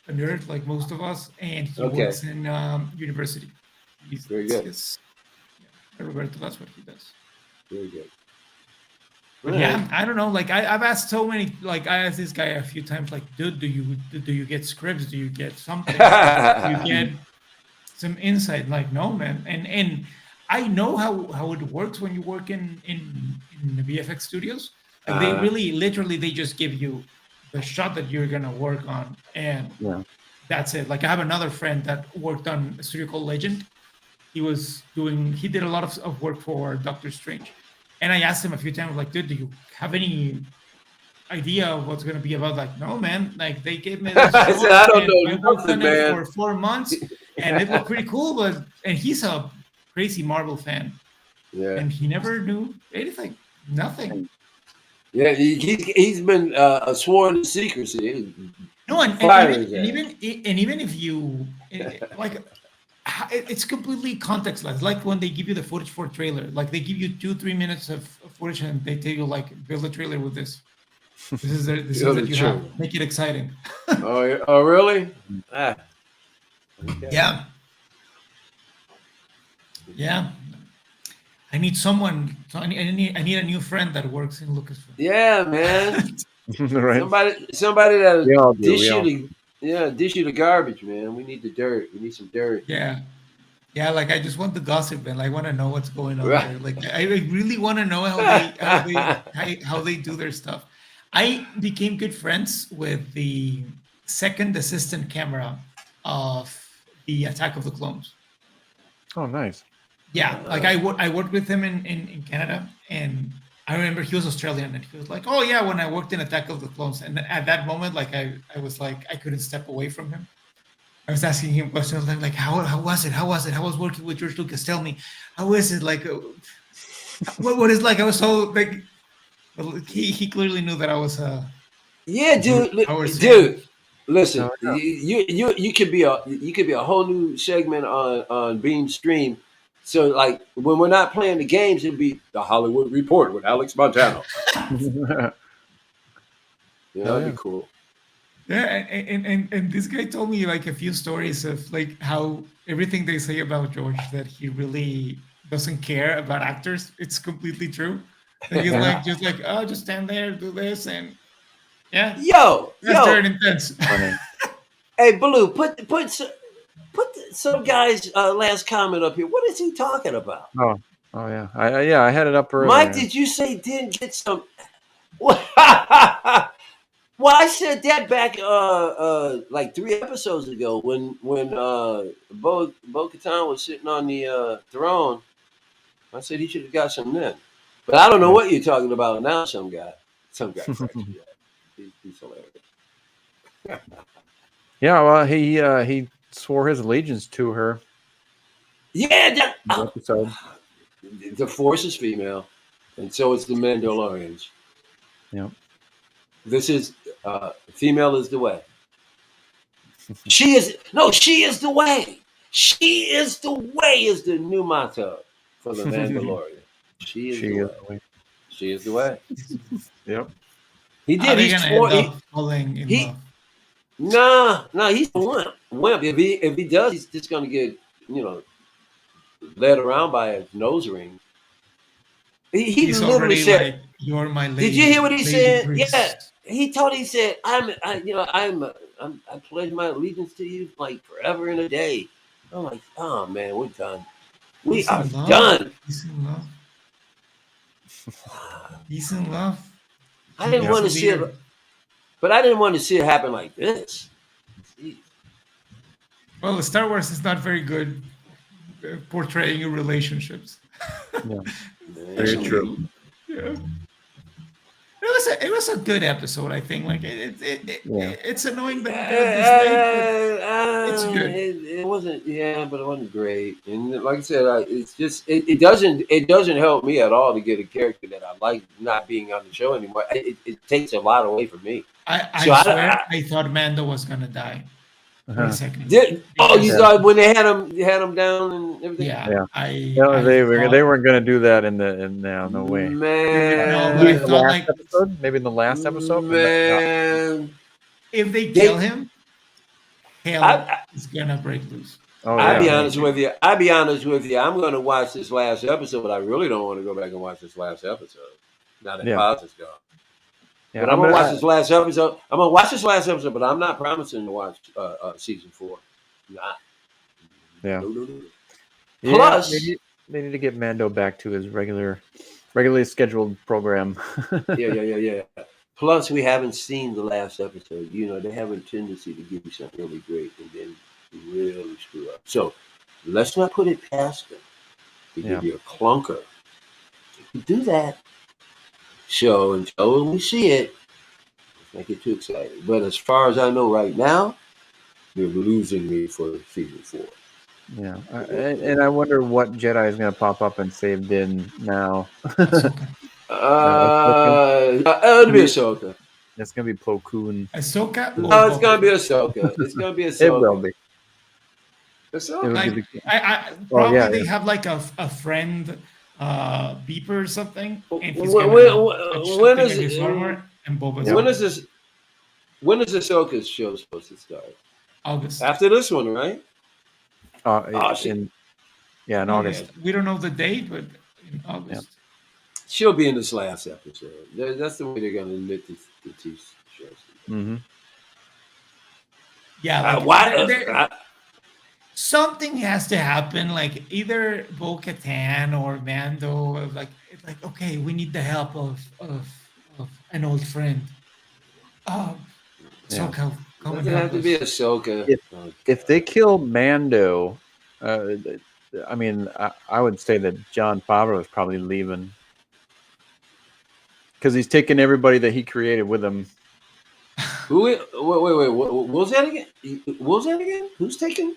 nerd like most of us, and he works in university. He's very good. Roberto, that's what he does. Very good. Yeah, I don't know. Like I've asked so many. Like I asked this guy a few times. Like, dude, do you get scripts? Do you get something? Do you get some insight? Like, no, man. And I know how it works when you work in the VFX studios. Like they really, literally, they just give you the shot that you're gonna work on, and that's it. Like I have another friend that worked on a studio called Legend. He did a lot of work for Doctor Strange. And I asked him a few times, like, dude, do you have any idea of what's going to be about? Like, no, man. Like, they gave me this. I said, I don't know. I worked on it for 4 months, and it looked pretty cool. And he's a crazy Marvel fan. Yeah. And he never knew anything. Nothing. Yeah, he's been sworn to secrecy. No, and even if you like. It's completely contextless. Like when they give you the footage for a trailer, like they give you 2-3 minutes of footage and they tell you like build a trailer with this. This is what you have. Make it exciting. Oh really? Okay. Yeah. I need someone. I need a new friend that works in Lucasfilm. Yeah, man. Right. Somebody that dish you the garbage, man. We need the dirt. We need some dirt. Yeah. Like I just want the gossip, and I want to know what's going on there. Like I really want to know how they do their stuff. I became good friends with the second assistant camera of the Attack of the Clones. Oh, nice. Yeah, like I worked with him in Canada, and I remember he was Australian, and he was like, "Oh yeah, when I worked in Attack of the Clones," and at that moment, like I was like, I couldn't step away from him. I was asking him questions like, "How was it? How was it? How was working with George Lucas? Tell me, how is it? Like, what is like?" I was so like, he clearly knew that I was dude. Listen, you could be a whole new segment on Beam Stream. So, like, when we're not playing the games, it'd be the Hollywood Report with Alex Montano. That'd be cool. Yeah, and this guy told me like a few stories of like how everything they say about George, that he really doesn't care about actors. It's completely true. And he's like, just stand there, do this, and that's very intense. Hey, Blue, put some guy's last comment up here. What is he talking about? Oh yeah. I had it up earlier. Mike, did you say didn't get some? Well, I said that back like 3 episodes ago when Bo-Katan was sitting on the throne. I said he should have got some then. But I don't know what you're talking about now. Some guy. He's hilarious. Yeah, well, he swore his allegiance to her. Yeah, the Force is female, and so is the Mandolorians. Yeah. This is female is the way. She is the way. She is the way is the new motto for the Mandalorian. She is the way. She is the way. Yep. He Are did. they He's gonna end 20. up falling in He love? nah. He's a wimp. If he does, he's just gonna get led around by a nose ring. He He's literally already said, like, "You're my "Did you hear what he lady said?" Yeah, priest." he said, I pledge my allegiance to you like forever and a day." I'm like, oh man, we're done. We He's are in love. done. He's in love. He's in love. I didn't want to see it, but I didn't want to see it happen like this. Jeez. Well, Star Wars is not very good portraying relationships. Yeah. Very true. Yeah. It was a good episode, I think. Like it's annoying that we got it this late, but it's good. It wasn't, but it wasn't great. And like I said, it's just it doesn't help me at all to get a character that I like not being on the show anymore. It takes a lot away from me. I swear, I thought Mando was gonna die for a second. You thought when they had him down and everything? Yeah. They weren't going to do that no way. Man, No, but I thought episode, maybe in the last episode. Man, if they kill him, hell is gonna break loose. I'll be honest with you. I'm going to watch this last episode, but I really don't want to go back and watch this last episode. Now that Paz is gone. Yeah, but I'm gonna watch this last episode. But I'm not promising to watch season 4. Nah. Yeah. No. Plus, they need to get Mando back to his regularly scheduled program. Yeah. Plus, we haven't seen the last episode. They have a tendency to give you something really great and then really screw up. So let's not put it past them to give you a clunker. If you do that, show until we see it, let's make it too exciting. But as far as I know right now, they're losing me for season 4. Yeah, and I wonder what Jedi is going to pop up and save Din now. It'll be Ahsoka. It's going to be Plo Koon. Ahsoka? No, it's going to be Ahsoka. It will be. Ahsoka. Probably they have like a friend beeper or something. And he's when is Ahsoka's show supposed to start? August. After this one, right? In August. We don't know the date, but in August. Yeah. She'll be in this last episode. That's the way they're going to admit the TV shows. Mm-hmm. Yeah. Something has to happen, like either Bo-Katan or Mando. Like okay, we need the help of an old friend. Ahsoka, come and help us. To be Ahsoka. If they kill Mando, I mean, I would say that Jon Favreau is probably leaving because he's taking everybody that he created with him. Wait! What was that again? Who's taking?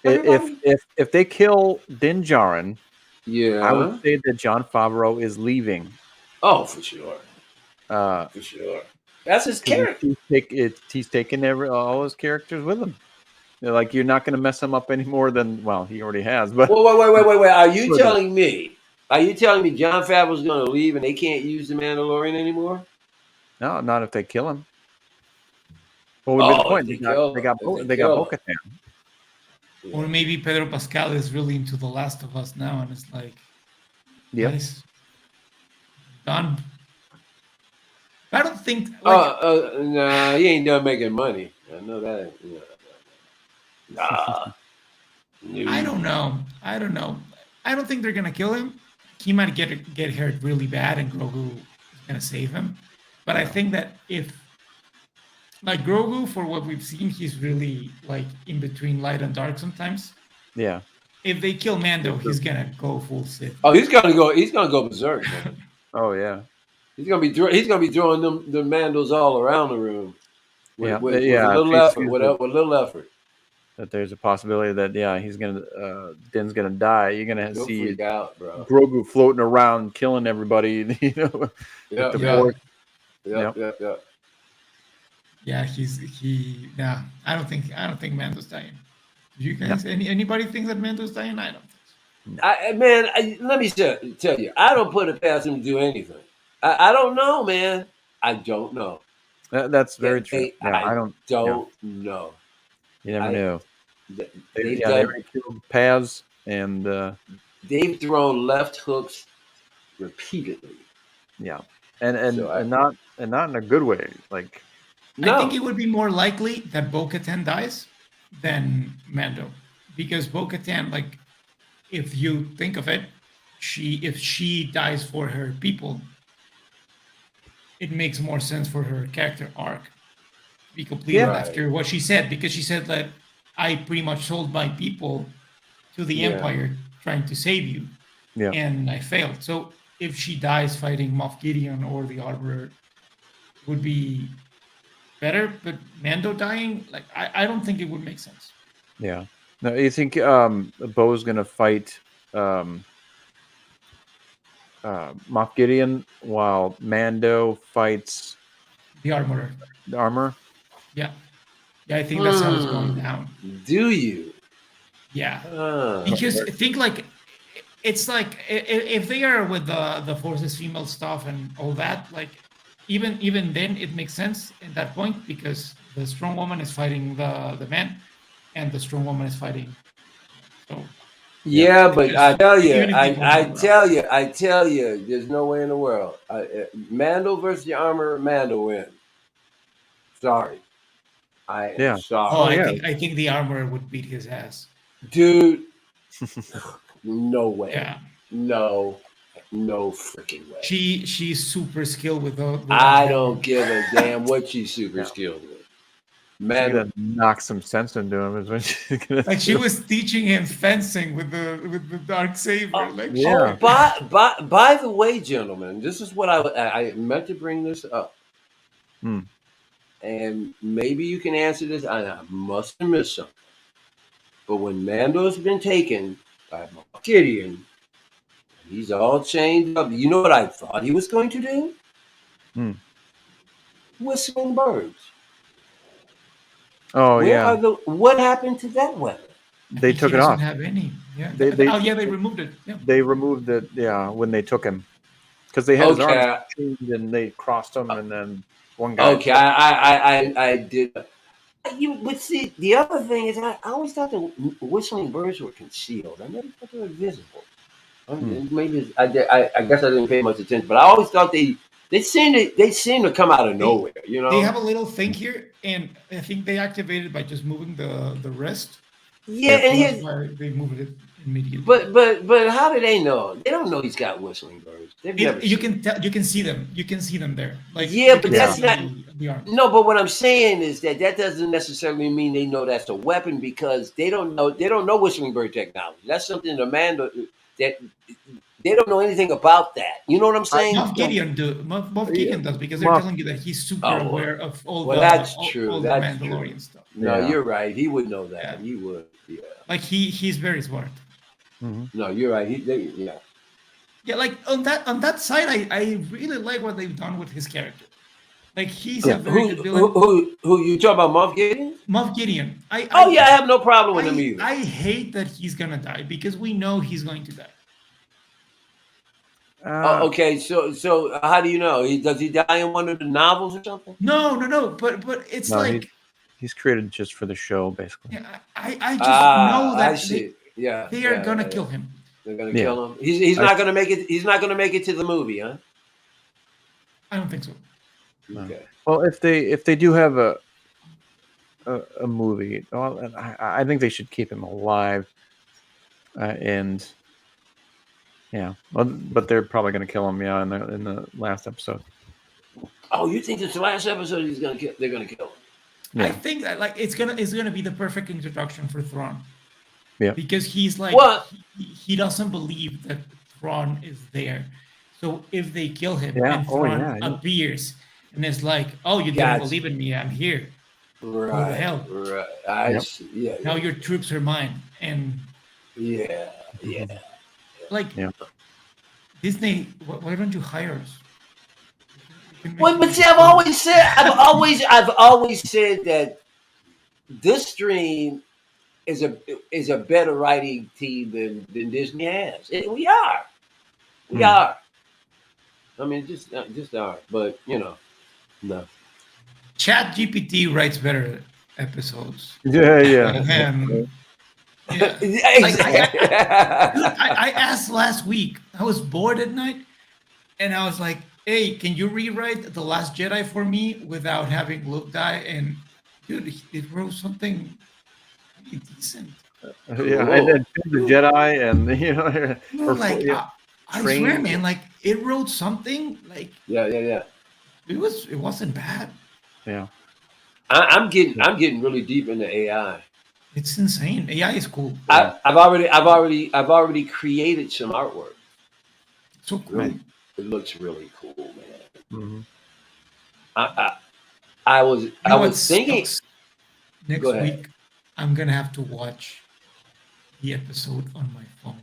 If they kill Din Djarin, I would say that Jon Favreau is leaving. Oh, for sure. That's his character. He's taking all his characters with him. They're like, you're not going to mess him up any more than he already has. But wait! Are you telling me Jon Favreau's going to leave and they can't use the Mandalorian anymore? No, not if they kill him. What would be the point? They got Bo-Katan. Or maybe Pedro Pascal is really into The Last of Us now, and it's like, nice. Done. I don't think. Nah, he ain't done making money. I know that. Nah. I don't know. I don't think they're gonna kill him. He might get hurt really bad, and Grogu is gonna save him. But I think that if, like Grogu, for what we've seen, he's really like in between light and dark sometimes. Yeah. If they kill Mando, he's gonna go full Sith. Oh, he's gonna go berserk. Man. Oh yeah. He's gonna be throwing them Mandos all around the room. With a little effort. That there's a possibility that Din's gonna die. You're gonna see freak out, bro. Grogu floating around, killing everybody. Yeah. Yeah, nah, I don't think Mando's dying. Do you No. guys anybody think that Mando's dying? I don't think so. Let me tell you, I don't put it past him to do anything. I don't know, man. I don't know. That's very true. Yeah, I I don't. don't know. You never I know. they've They done. already killed Paz, and They've thrown left hooks repeatedly. yeah, and So not in a good way. Like, I think no. it would be more likely that Bo-Katan dies than Mando, because Bo-Katan, like, if you think of it, if she dies for her people, it makes more sense for her character arc to be completed Yeah. after what she said, because she said that I pretty much sold my people to the Yeah. Empire trying to save you, yeah, and I failed. So if she dies fighting Moff Gideon or the Armorer, it would be better. But Mando dying, like, I don't think it would make sense. yeah. No, you think Bo's gonna fight Moff Gideon while Mando fights The Armorer, the armor? yeah, yeah, I think that's how it's going down. Do you? Yeah, Uh, because think like it's like if they are with the forces female stuff and all that, like even then it makes sense at that point, because the strong woman is fighting the man, and the strong woman is fighting. So yeah, it's but I just tell you, even if they go another route. I tell you, there's no way in the world. Mando versus the armor, Mando wins. Sorry, I am Yeah. sorry, Oh, yeah. I think the armorer would beat his ass. dude. No way. Yeah, No freaking way. she's super skilled with the. I don't give a damn what she's super Yeah. skilled with. She's Mando, gonna knock some sense into him. Is what she's gonna Like, she do. was teaching him fencing with the dark saber. Like, Yeah. by the way, gentlemen, this is what I meant to bring this up. Hmm. And maybe you can answer this. I must have missed something. But when Mando's been taken by Moff Gideon, he's all chained up. You know what I thought he was going to do? Hmm. Whistling birds. Oh yeah. What happened to that weapon? They he took it doesn't off. have any. Yeah. They They removed it. Yeah. they removed it. Yeah, when they took him, because they had his arms Okay. chained and they crossed him, and then one guy. Okay, I did. But see, the other thing is, I always thought the whistling birds were concealed. I never thought they were visible. Maybe I guess I didn't pay much attention, but I always thought they seem to come out of nowhere. You know, They have a little thing here, and I think they activate it by just moving the wrist. yeah. So And that's his, why they moved it immediately. but how do they know? They don't know he's got whistling birds. They've never. You can tell, you can see them. You can see them there. Like, Yeah, you but can that's see not. the arm. No, but what I'm saying is that doesn't necessarily mean they know that's a weapon, because they don't know whistling bird technology. That's something the man that they don't know anything about that. You know what I'm saying? Moff Gideon does, because they're Moff- telling you that he's super Oh, aware of all well, the that's all, true. all the That's Mandalorian true. stuff. No, Yeah. you're right. He would know that. Yeah. He would. Yeah. Like, he's very smart. Mhm. No, you're right. Yeah. Yeah, like on that side, I really like what they've done with his character. Like, he's Yeah. a very good villain. Who you talking about? Moff Gideon? Moff Gideon. I have no problem with him either. I hate that he's gonna die, because we know he's going to die. Okay, so how do you know? Does he die in one of the novels or something? No. But it's No, like, he's created just for the show, basically. yeah, I just know that I see. they are gonna kill him. They're gonna Yeah. kill him. He's not gonna make it. He's not gonna make it to the movie, huh? I don't think so. No. Okay. Well, if they do have a movie, well, I think they should keep him alive, and yeah, well, but they're probably going to kill him. Yeah, in the last episode. Oh, you think it's the last episode? They're gonna kill him. I Yeah. think that, like, it's gonna be the perfect introduction for Thrawn. Yeah. Because he's like, What? he doesn't believe that Thrawn is there. So if they kill him, Yeah. and Oh, Thrawn yeah. appears and it's like, oh, you didn't Gotcha. believe in me, I'm here. Right. the hell? Right. I Yep. see. Yeah. Now your troops are mine. And Yeah. like, Yeah. Disney, why don't you hire us? Well, but see, I've always said that this stream is a better writing team than Disney has. We are. I mean, just are. But no. Chat GPT writes better episodes. Yeah. Yeah. Exactly. I asked last week. I was bored at night, and I was like, "Hey, can you rewrite The Last Jedi for me without having Luke die?" And dude, it wrote something pretty decent. Yeah, and then the Jedi, and I swear, man, like it wrote something like yeah. It wasn't bad. Yeah. I'm getting really deep into AI. It's insane. AI is cool. I've already created some artwork. So cool. Really, it looks really cool, man. Mm-hmm. I was thinking next week I'm gonna have to watch the episode on my phone.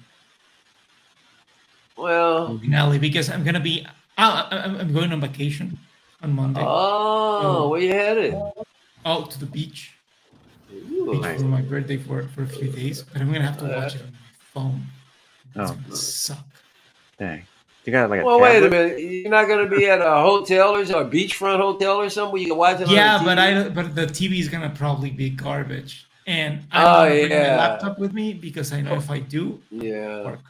Well, finale, because I'm gonna be I'm going on vacation on Monday. Oh, where you headed? Out to the beach. Ooh. For my birthday for a few days, but I'm gonna have to watch it on my phone. It's gonna suck. Dang. You got like a Well, tablet? wait a minute. You're not gonna be at a hotel or a beachfront hotel or something where you can watch it on TV? but the TV is gonna probably be garbage. And I don't want to bring my laptop with me because I know if I do, work.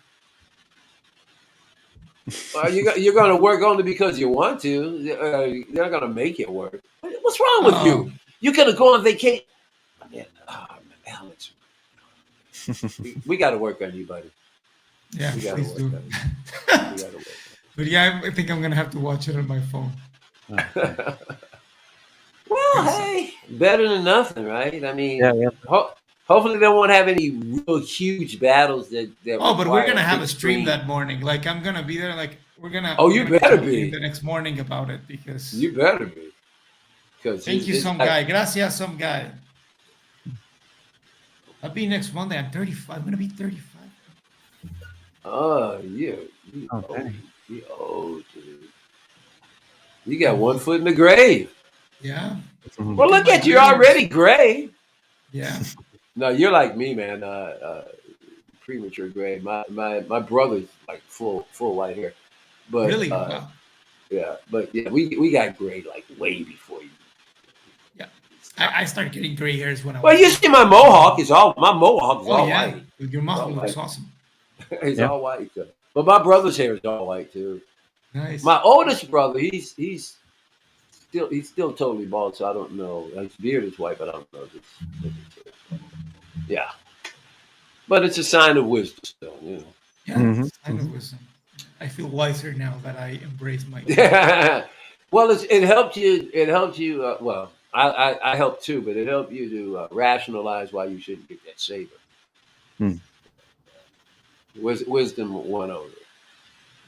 Well, you're going to work only because you want to. They're not going to make it work. What's wrong with you? You could have gone on vacation. Man, Alex, we got to work on you, buddy. Yeah, please do. But yeah, I think I'm going to have to watch it on my phone. Well, hey, better than nothing, right? I mean, hopefully they won't have any real huge battles that but we're gonna have a stream that morning. Like I'm gonna be there. Like we're gonna. You better be the next morning about it because you better be. Because thank you, some guy. Gracias, some guy. I'll be next Monday. I'm 35. I'm gonna be 35. Oh yeah. You old, dude. You got 1 foot in the grave. Yeah. Well, look at you. You're already gray. Yeah. No, you're like me, man. Premature gray. My brother's like full white hair. But really? Yeah, but yeah, we got gray like way before you. Yeah, I started getting gray hairs when I was. Well, you see, my mohawk is all white. Your mohawk looks awesome. It's all white, but my brother's hair is all white too. Nice. My oldest brother, he's still totally bald, so I don't know. His beard is white, but I don't know if it's yeah. But it's a sign of wisdom still, Yeah, it's a sign of wisdom. I feel wiser now that I embrace my Well, it helped you. It helped you. Well, I helped too, but it helped you to rationalize why you shouldn't get that saber. Wisdom won over.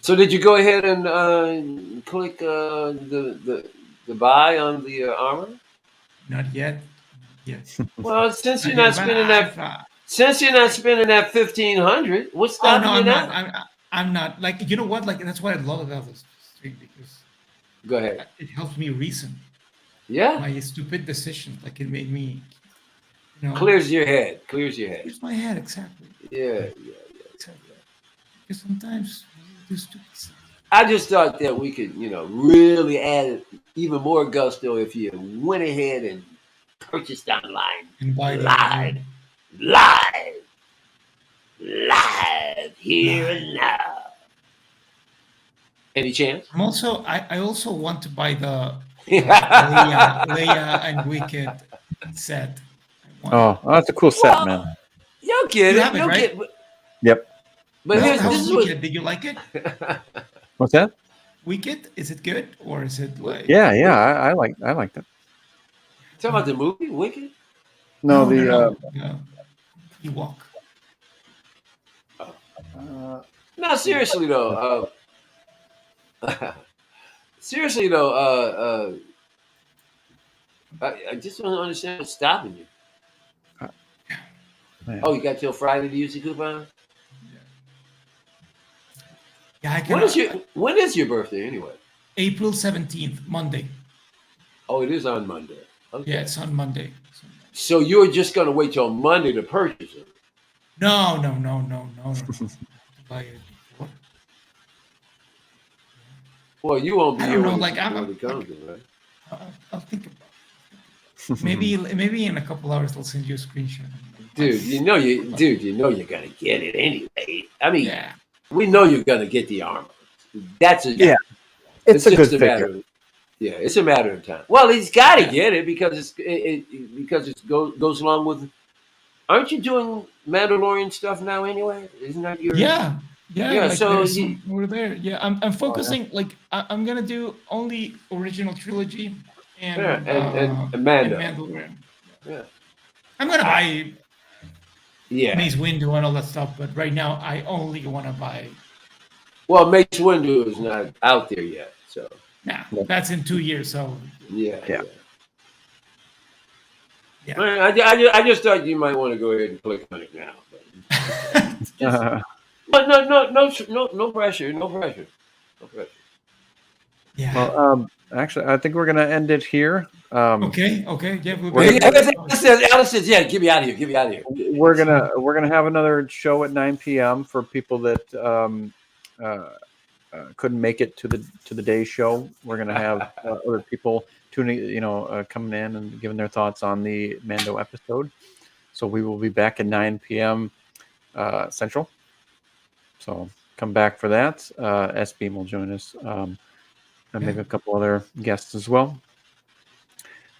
So did you go ahead and click the buy on the armor? Not yet. Yes. Well, since you're not spending that 1,500, what's stopping you now? I'm not like, you know what? Like that's what I love about this stream, because go ahead. It helps me reason. Yeah. My stupid decisions. Like it made me, clears your head. Clears my head, exactly. Yeah. Exactly. Because sometimes you do stupid stuff. I just thought that we could, really add even more gusto if you went ahead and purchased online. And buy live here and now. Any chance? I also want to buy the Leia and Wicked set. That's a cool set, man. You'll get it. You'll get it. Yep. But this is Wicked. Did you like it? What's that? Wicked? Is it good, or is it like? Yeah. I liked it. Talking about the movie Wicked? No, You walk. No, seriously though. I just don't understand what's stopping you. You got till Friday to use the coupon? Yeah, when is your birthday anyway? April 17th, Monday. Oh, it is on Monday. Okay. Yeah, it's on Monday. So you're just going to wait till Monday to purchase it? No. Buy it before. Well, you won't be I don't here know. when Like it comes, right? I'll think about it. Maybe in a couple hours I'll send you a screenshot. Dude, you know you're gonna get it anyway. I mean, Yeah. we know you're gonna get the armor. That's a Yeah. It's a just good matter. figure. Yeah, it's a matter of time. Well, he's got to Yeah. get it because it goes along with. Aren't you doing Mandalorian stuff now anyway? Isn't that your? Yeah. Like So there's some over there. Yeah, I'm focusing. Like I'm gonna do only original trilogy and and Mando. and Mandalorian. Yeah. I'm gonna buy Yeah. Mace Windu and all that stuff, but right now I only want to buy. Well, Mace Windu is not out there yet, so. Nah, that's in 2 years. So Yeah. Yeah. I just thought you might want to go ahead and click on it now. But no pressure. No pressure. Yeah. Well, actually, I think we're gonna end it here. Okay. Yeah. Alice says, "Yeah, get me out of here. We're gonna have another show at 9 p.m. for people that couldn't make it to the day show. We're gonna have other people tuning, coming in and giving their thoughts on the Mando episode. So we will be back at 9 p.m. Central. So come back for that. S-Beam will join us, and maybe a couple other guests as well.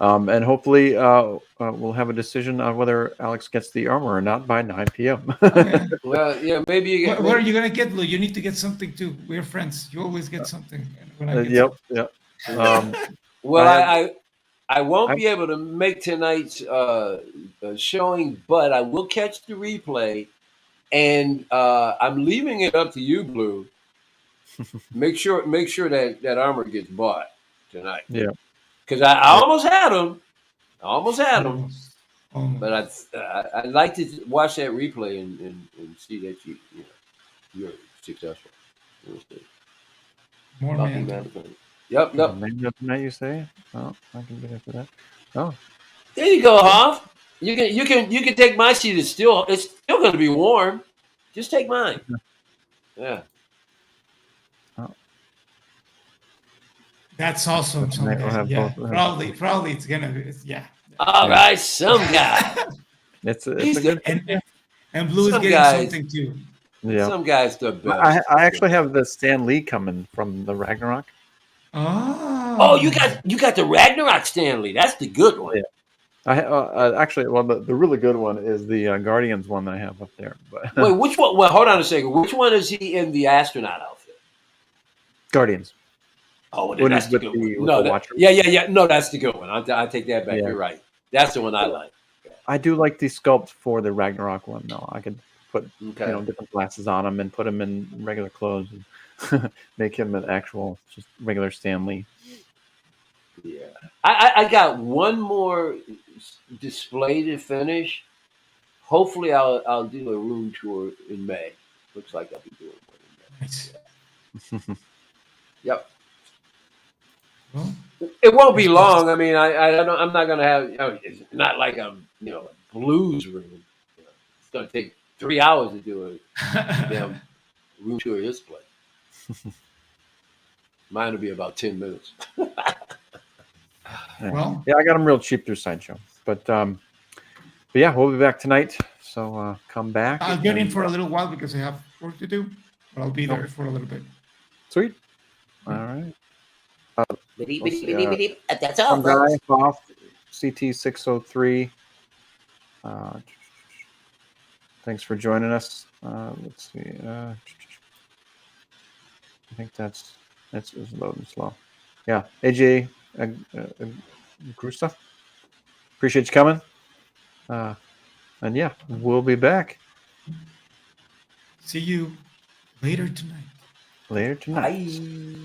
And hopefully we'll have a decision on whether Alex gets the armor or not by 9 p.m. Well, yeah, maybe you get. What are you gonna get, Lou? You need to get something too. We're friends. You always get something. When I get Yep. Well, I won't be able to make tonight's showing, but I will catch the replay, and I'm leaving it up to you, Blue. Make sure that armor gets bought tonight. Yeah. Because I almost had him. Almost. But I'd like to watch that replay and see that you're successful. More man. Yep. Maybe tonight you say? Oh, I can get it for that. Oh, There you go, Hoff. You can take my seat. It's still going to be warm. Just take mine. Yeah. That's awesome. Tonight we'll have Yeah. both. Probably it's gonna be. Yeah. All right, some guy. It's a good. And Blue is Some getting guys- something too. Yeah. Some guys the best. I actually have the Stan Lee coming from the Ragnarok. Oh, you got the Ragnarok Stanley. That's the good one. Yeah. I actually, well, the really good one is the Guardians one that I have up there. But Wait, which one? Well, hold on a second. Which one is he in the astronaut outfit? Guardians. Oh, When that's he's the with good the- one. with No, the Watcher. yeah. No, that's the good one. I take that back. Yeah. You're right. That's the one I like. I do like the sculpt for the Ragnarok one, though. I could put Okay. different glasses on him and put him in regular clothes and make him an actual just regular Stan Lee. Yeah. I got one more display to finish. Hopefully, I'll do a room tour in May. Looks like I'll be doing one in May. Nice. Yep. Well, It won't be long. I mean, I'm not gonna have. It's not like I'm a blues room. It's gonna take 3 hours to do a damn room tour of this place. Mine will be about 10 minutes. well, Yeah, I got them real cheap through Sideshow. But yeah, we'll be back tonight. So come back. I'll get in for a little while because I have work to do, but I'll be there for a little bit. Sweet. All right. That's all. Some guy off CT603. Thanks for joining us. Let's see. I think that's loading slow. Yeah, AJ Grusa. Appreciate you coming. And yeah, we'll be back See you later tonight. later tonight. Bye.